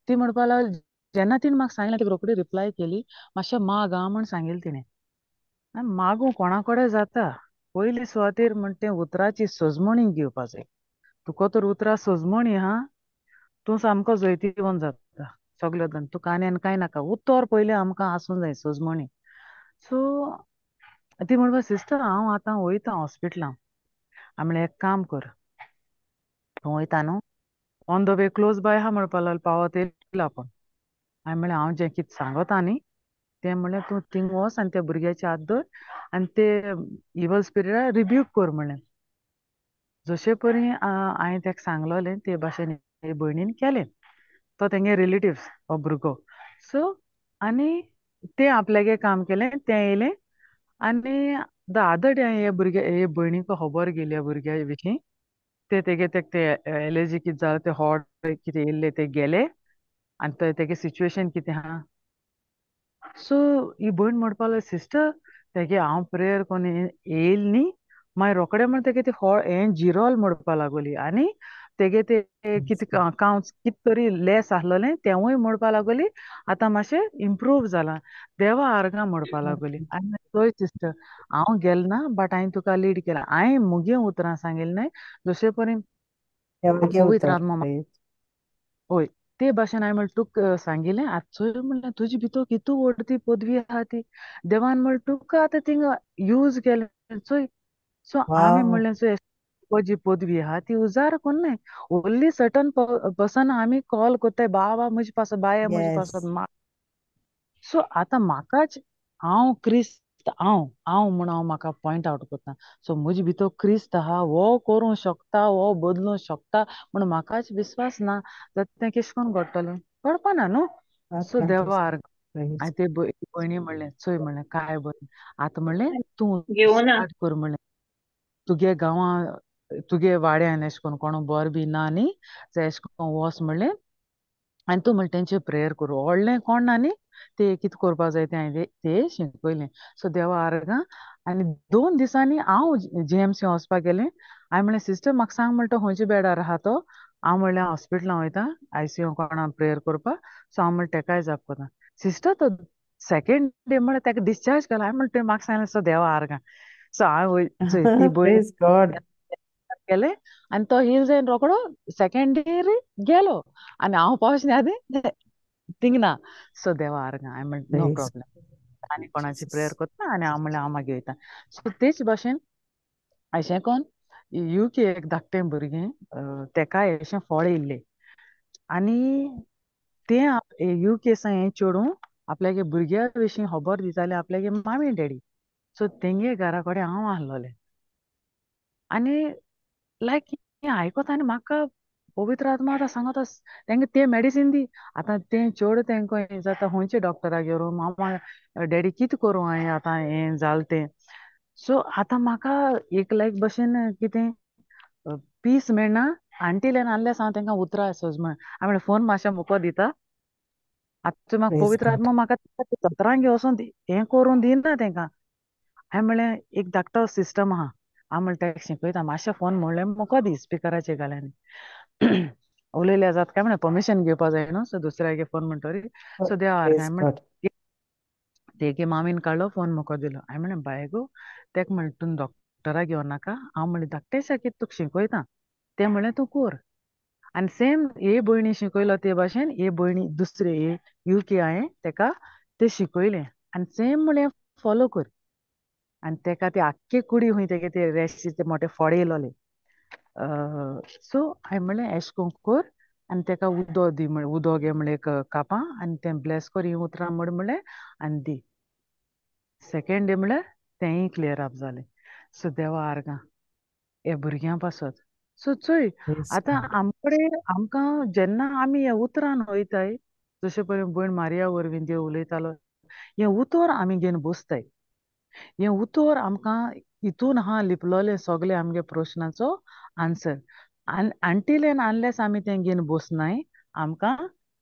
ती म्हणपा लागली जेन्ना तिणें म्हाका सांगलें ती रोखडी रिप्लाय केली मातशें माग आं म्हूण सांगिल्लें तिणें मागूं कोणा कडेन जाता पयलीं सुवातेर म्हण तें उतराची सजमणीक घेवपा जाय तुका तर उतरां सजमणी आहा तूं सामको जैतिवंत जाता सगळ्यो जाण तुका आनी कांय नाका उतर पयलें आमकां आसूं जाय सजमणी सो ती म्हणपा सिस्टर हांव आतां वयता हॉस्पिटलान हांवें म्हणलें एक काम कर तूं वयता न्हू on the way close by आहा म्हणपा लागली पावत येयला आपूण हांवें म्हणलें हांव जें कितें सांगता न्ही तें म्हणलें तूं थिंग वच आनी त्या भुरग्याची हात धर आनी ते इवल स्पिरिटाक रिब्यूक कर म्हणलें जशे परी हांवें तेका सांगलोलें ते भाशेन हे भयणीन केलें तो तेंगे रिलेटिव्स हो भुरगो सो आनी तें आपल्यागे काम केलें तें येयलें आनी द अदर डे हे भयणीक खबर गेली ह्या भुरग्या विशीं तेगे ते एलर्जी कितें जालें ते हॉट कितें येयल्ले ते गेले आनी तेगे सिच्युएशन कितें आहा सो ही भयण म्हणपा लागली सिस्टर तेगे हांव प्रेयर कोन्न येयले न्ही मागीर रोखडे म्हण तेगे ते हें जिरोल म्हणपा लागली आनी तेगे ते कितें कावंट्स कितें तरी लेस आहलोलें तेवूय म्हणपा लागली आतां मातशें इम्प्रूव जालां देवा आर्गां म्हणपा लागली आनी चोय सिस्टर हांव गेलें ना बट हांवें तुका लीड केलां हांवें मुगे उतरां सांगिल्लें जशे परेन देवागे पवित्र उतर. आत्मा Praise. होय ते भाशेन हांवें म्हणलें तुका सांगिल्लें आतां चोय म्हणलें तुजे भितर कितू व्हड ती पदवी आहा ती देवान म्हणलें तुका आतां थिंगा यूज केलें चोय सो आमी Wow. म्हणलें सो जी पदवी आहा ती उजार कोन्नाय ओन्ली सर्टन पर्सन आमी कॉल कोत्ताय बाबा मुजे पासत बाया मुजे पासत Yes. सो आतां म्हाकाच हांव क्रिस्त हांव म्हूण हांव म्हाका पॉयंट आवट कोत्ता सो मुजे भितर क्रिस्त आहा वो करूं शकता वो बदलूं शकता म्हूण म्हाकाच विस्वास ना जाल्यार तें केश कोन्न घडटलें घडपाना न्हू God सो can't देवा just आर्ग praise. आनी ते भयणी म्हणलें चोय म्हणलें काय बरें आतां म्हणलें तूं घेवं ना स्टार्ट कर म्हणलें तुगे गांवां तुगे वाड्यान एशें कोन्न कोण बोर बी ना न्ही जाल्यार एशें कोन्न वोस म्हणलें आनी तूं म्हणलें तेंचेर प्रेयर कर व्हडलें कोण ना न्ही ते कितें करपा जाय तें हांवें ते शिकयलें सो देवा आर्गां आनी 2 दिसांनी हांव JMC वचपाक गेलें हांवें म्हणलें सिस्टर म्हाका सांग म्हणटा खंयच्या बेडार आहा तो हांव म्हणलें हॉस्पिटलां वयतां ICU कोणा प्रेयर करपाक सो हांव म्हणलें तेकाय जाप कोता सिस्टर तो सेकेंड डे म्हणल्यार तेका डिस्चार्ज केलो हांवें म्हणलें म्हाका सांगलें सो देवा आर्गां सो हांव चोय ती भयण Praise God. गेलें आनी तो हील जायन रोकडो सेकेंड डे गेलो आनी हांव पावचें आदीं थिंग ना सो देवा आर्गां हांवें म्हणलें नो Praise प्रॉब्लेम आनी कोणाची प्रेयर Jesus. कोत्ता आनी हांव म्हणलें हांव मागीर वयतां सो तेच भाशेन अशें कोन्न UK एक धाकटें भुरगें तेकाय अशें फळ येयल्लें आनी तें UK सान हें चेडूं आपल्यागे भुरग्या विशीं खबर दितालें आपल्यागे मामी डॅडी सो तेंगे घरा कडेन हांव आहलोलें आनी लायक हें आयकोता आनी म्हाका पवित्र आत्मा आतां सांगता तेंगे तें मेडिसीन दी आतां तें चेडूं तेंको हें जाता खंयच्या डॉक्टराक व्हेरूं मामा डॅडी कितें करूं हांवें आतां हें जालें तें सो आतां म्हाका एक लायक भशेन कितें पीस मेळना आंटील नासल्यार हांव तेंकां उतरां सोज म्हण हांवें म्हणलें फोन मातशें मुको दिता आतां म्हाका Praise पवित्र God. आत्मा म्हाका सत्रांक घेवचोन हें करून दिना तेंकां हांवें म्हणलें एक धाकटो सिस्टम आहा हांव म्हणलें तेका शिकयता मातशें फोन म्हणलें मुको दी स्पिकराचेर घाल आनी उलयल्यार जाता काय म्हणलें परमिशन घेवपा जाय न्हू सो दुसऱ्यागे फोन म्हणटरी सो देवा आर्गां Praise हांवें God. म्हणलें तेगे मामीन काडलो फोन मुको दिलो हांवें म्हणलें बाय गो तेका म्हणलें तूं डॉक्टरा घेवं नाका हांव म्हणलें धाकटेशें कितें तुका शिकयता तें म्हणलें तूं कोर आनी सेम हे भयणी शिकयलो ते भाशेन हे भयणी दुसरे हे UK हांवें तेका तें शिकयलें आनी सेम म्हणलें फॉलो कर आनी तेका ते आख्खे कुडी हूंय तेगे ते रेशीचे मोटे फोडे येयलोले सो हांवें म्हणलें एशें कोन्न कोर आनी तेका उदो दी म्हळें उदो घे म्हणलें एक कापां आनी तें ब्लेस कर हीं उतरां म्हण म्हणलें आनी दी सेकेंड डे म्हणल्यार तेंय क्लियर अप जालें सो देवा आर्गां हे भुरग्यां पासत सो चोय Praise आतां God. आमकडे आमकां जेन्ना आमी हे उतरान वयताय जशें पळय भयण मारिया वरवीं देव उलयतालो हें उतर आमी घेवन बसताय हें उतर आमकां हितून आहा लिपलोलें सगलें आमगे प्रश्नाचो आन्सर आंटील एन अनलेस आमी तें घेवन बसनाय आमकां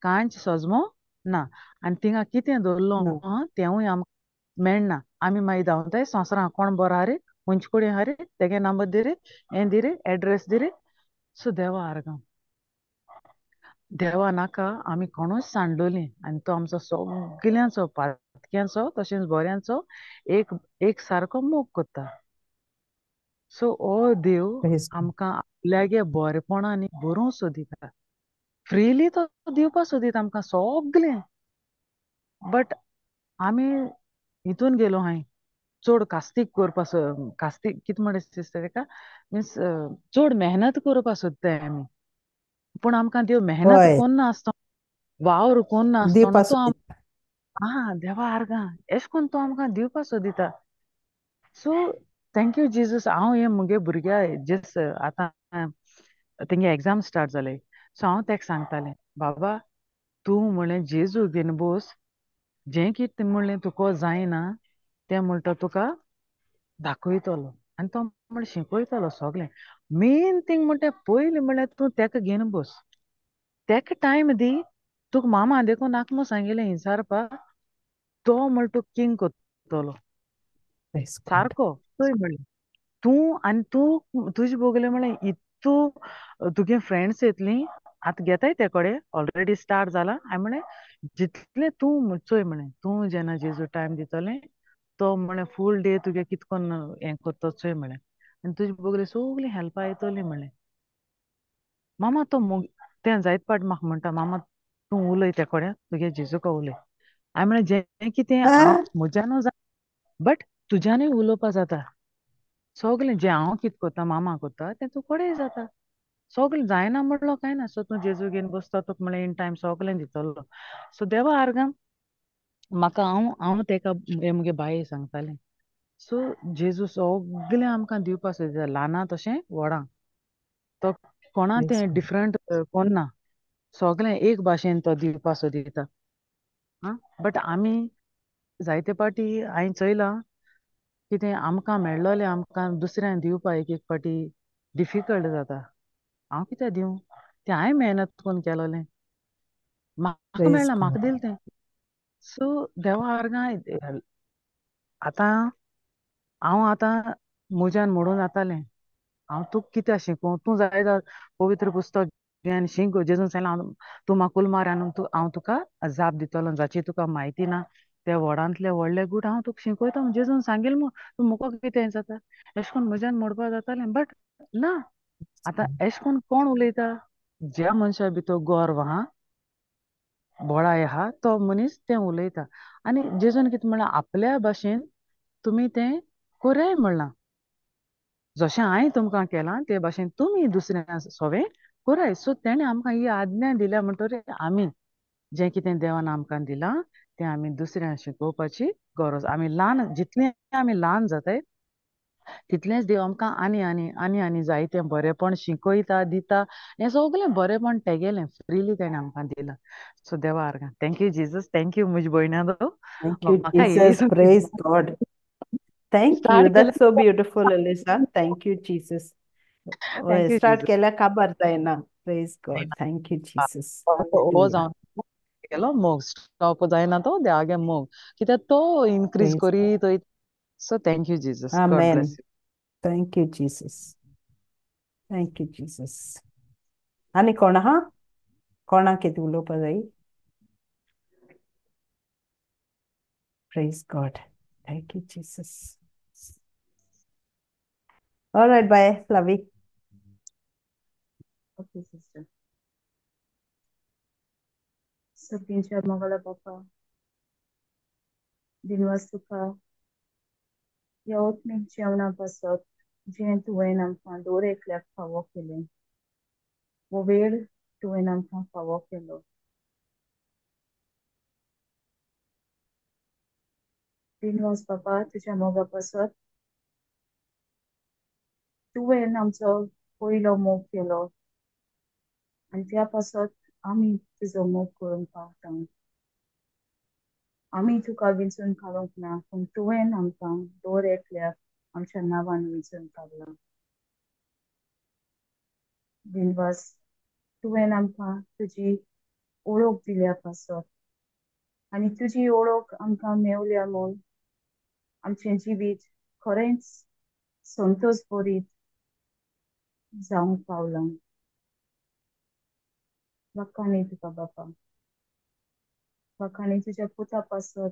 कांयच सोजमो ना आनी थिंगा कितें दवरलो No. आहा तेंवूय आमकां मेळना आमी मागीर धांवताय संवसारां कोण बरो आहा रे खंयचे कडेन आहा रे तेगे नंबर दी रे हें दी रे एड्रेस दी रे सो देवा आर्गां देवा नाका आमी कोणूच सांडलोलीं आनी तो आमचो सगल्यांचो पातक्यांचो तशेंच बऱ्यांचो एक एक सारको मोग कोत्ता सो हो देव Praise God. आमकां आपल्यागे बरेपणांनी भरूं सोदिता फ्रीली तो दिवपा सोदीत आमकां सगलें बट आमी हितून गेलो हाय चड कास्तीक करपा कास्तीक कितें म्हणटा दिसता तेका मिन्स चड मेहनत करपा सोदताय आमी पूण आमकां देव मेहनत Hoy. कोन्ना आसतो वावर कोन्ना आसतना Dipa तो sudita. देवा आर्गां एशें कोन्न तो आमकां दिवपा सोदिता सो थँक्यू जिजस हांव हे मुगे भुरग्या जेस आतां तेंगे एग्जाम स्टार्ट जाले सो हांव तेका सांगतालें बाबा तूं म्हणलें जेजू घेवन बस जें कितें म्हणलें तुका जायना तें म्हणटा तुका दाखयतलो आनी तो म्हणलें शिकयतलो सगलें मेन थींग म्हणटा पयलीं म्हणल्यार तूं तेका घेवन बस तेका टायम दी तुका मामा देखून नाका म्हूण सांगिल्लें विचारपाक तो म्हण तुका किंग कोत्तलो Praise God. सारको चोय म्हणलें तूं आनी तूं तुजें भोगलें म्हणलें इतू तुगे फ्रेंड्स येतलीं आतां घेताय ते कडेन ऑलरेडी स्टार्ट जाला हांवें म्हणलें जितलें तूं चोय म्हणलें तूं जेन्ना जेजू टायम दितलें तो म्हणलें फूल डे तुगे कितें कोन्न हें कोत्तो चोय म्हणलें आनी तुजी भोगलीं सगलीं हेल्पा येतलीं म्हणलें मामा तो तें जायत पाट म्हाका म्हणटा मामा तूं उलय ते कडेन तुगे जेजूका उलय हांवें म्हणलें जें कितें हांव Ah, म्हज्यानू बट तुज्यानूय उलोवपा जाता सगळें जें हांव कितें कोत्ता मामा कोत्ता तें तूं कोडेय जाता सगळें जायना म्हणलो काय ना सो तूं जेजू घेवन बसता तुका म्हळ्यार इन टायम सगळें दितलो सो देवा आर्गां म्हाका हांव तेका हे मुगे बाये सांगतालें सो जेजू सगळें आमकां दिवपा सोदता ल्हानां तशें व्हडां तो कोणा Praise तें God. डिफरंट कोन्ना सगळें एक भाशेन तो दिवपा सोदिता बट आमी जायते पाटी हांवें चोयलां कितें आमकां मेळ्ळोलें आमकां दुसऱ्यांक दिवपा एक एक पाटी डिफिकल्ट जाता हांव कित्याक दिवं तें हांवें मेहनत करून केलोलें म्हाका Praise मेळ्ळां म्हाका God. दिलें तें सो देवा आर्गां आतां हांव आतां म्हज्यान म्हणून जातालें हांव तुका कित्याक शिकोवं तूं जाय जाल्यार पवित्र पुस्तक घे आनी शिंक जेजून सांगलें तूं म्हाका उलो मार आनी हांव तुका जाप दितलो जाची तुका म्हायती ना ते व्हडांतले व्हडले गूट हांव तुका शिकयता म्हूण जेजून सांगलें म्हूण तूं मुको कितें जाता अशें करून म्हज्यान म्हणपा जातालें बट ना आतां अशें करून कोण उलयता ज्या मनशा भितर गर्व आहा बोळाय आहा तो मनीस तें उलयता आनी जेजून कितें म्हणलां आपल्या भाशेन तुमी तें कोराय म्हणलां जशें हांवें तुमकां केलां ते भाशेन तुमी दुसऱ्यां सोवें कोराय सो तेणें आमकां ही आज्ञा दिल्या म्हणटकीर आमी जें कितें देवान आमकां दिलां तें आमी दुसऱ्यांक शिकोवपाची गरज आमी ल्हान जितलें आमी ल्हान जाताय तितलेंच देव आमकां आनी आनी आनी आनी जायतें बरेंपण शिकयता दिता हें सगळें बरेंपण तेगेलें फ्रिली तेणें आमकां दिलां सो देवा आर्गां थँक्यू जिजस थँक्यू म्हजी भयणां Thank you, म्हाका Jesus. येयसून Praise God. Thank you. Start That's so केलें beautiful, Alyssa. Thank you, Jesus. Thank you Start Jesus केल्या काबार जायना. Praise God. Thank you, Jesus. हो Hallelujah. जावन केलो मोग स्टॉप जायना तो देवागे मोग कित्याक तो इन्क्रीज Praise God. करीत वयता so thank you Jesus God bless Amen. You Thank you, Jesus. Thank you, Jesus. आनी कोण आहा कोणाक कितें उलोवपा जाय Praise God. Thank you, Jesus. All right, bye, Flavi. Okay, sister. सगळ्यांच्या मोगाला बापा दिनवास तुका ह्या ओतमीक जेवणा पासत जें तुवें आमकां दोर एकल्याक फावो केलें वो वेळ तुवें आमकां फावो केलो दिनवास बापा तुज्या मोगा पासत तुवें आमचो पयलो मोग केलो आनी त्या पासत आमी तुजो मोग करूंक पावता आमी तुका विंचून काडूंक ना पूण तुवें आमकां दोर एकल्याक आमच्या नांवान विंचून काडला दिनवास तुवें आमकां तुजी ओळख दिल्या पासत आनी तुजी ओळख आमकां मेवल्या म्हूण आमचें जिवीत खरेंच संतोश भरीत जावंक पावलां वाखाणी तुका बापा वाखाणी तुज्या पुता पासत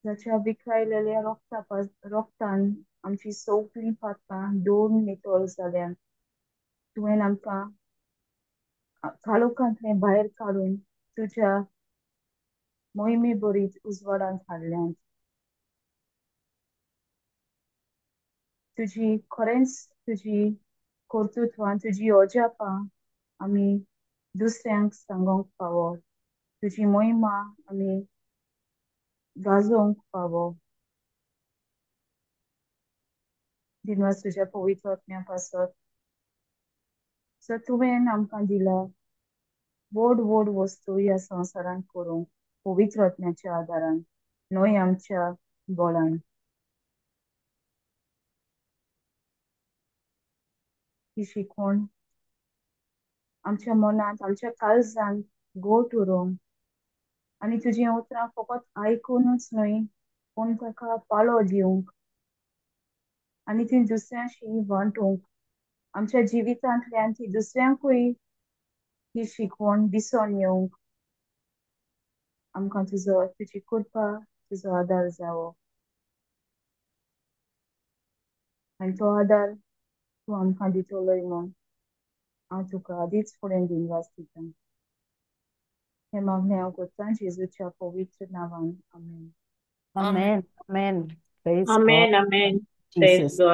जाच्या विखरायलेल्या रोगतान आमची सगळीं पातकां दोन नितळ जाल्यात तुवें आमकां काळोखांतलें भायर काडून तुज्या मोहिमे बरीत उजवाडांत हाडल्यात तुजी खरेंच तुजी कर्तृत्वां तुजी ओजापां आमी दुसऱ्यांक सांगोंक फावो तुजी मोहिमा आमी गाजोवंक फावो दिनवास तुज्या पवित्र आत्म्या पासत सो तुवें आमकां दिला व्हड व्हड वस्तू ह्या संवसारांत करूंक पवित्र आत्म्याच्या आदारान न्हय आमच्या बळान ही शिकवण आमच्या मनांत आमच्या काळजांत गोट उरोवंक आनी तुजी उतरां फकत आयकूनच न्हय पूण ताका पाळो दिवंक आनी ती दुसऱ्यांशी वांटूंक आमच्या जिवितांतल्यान ती दुसऱ्यांकूय ही शिकवण दिसून येवंक आमकां तुजी कृपा तुजो आदार जावो आनी तो आदार तूं आमकां दितलोय म्हूण हांव तुका आदींच फुडें दिनवास दितां हे मागणें हांव करतां जेजूच्या पवित्र नांवान आमेन Amen. Amen. Praise God. Amen. Amen. Praise Jesus. God.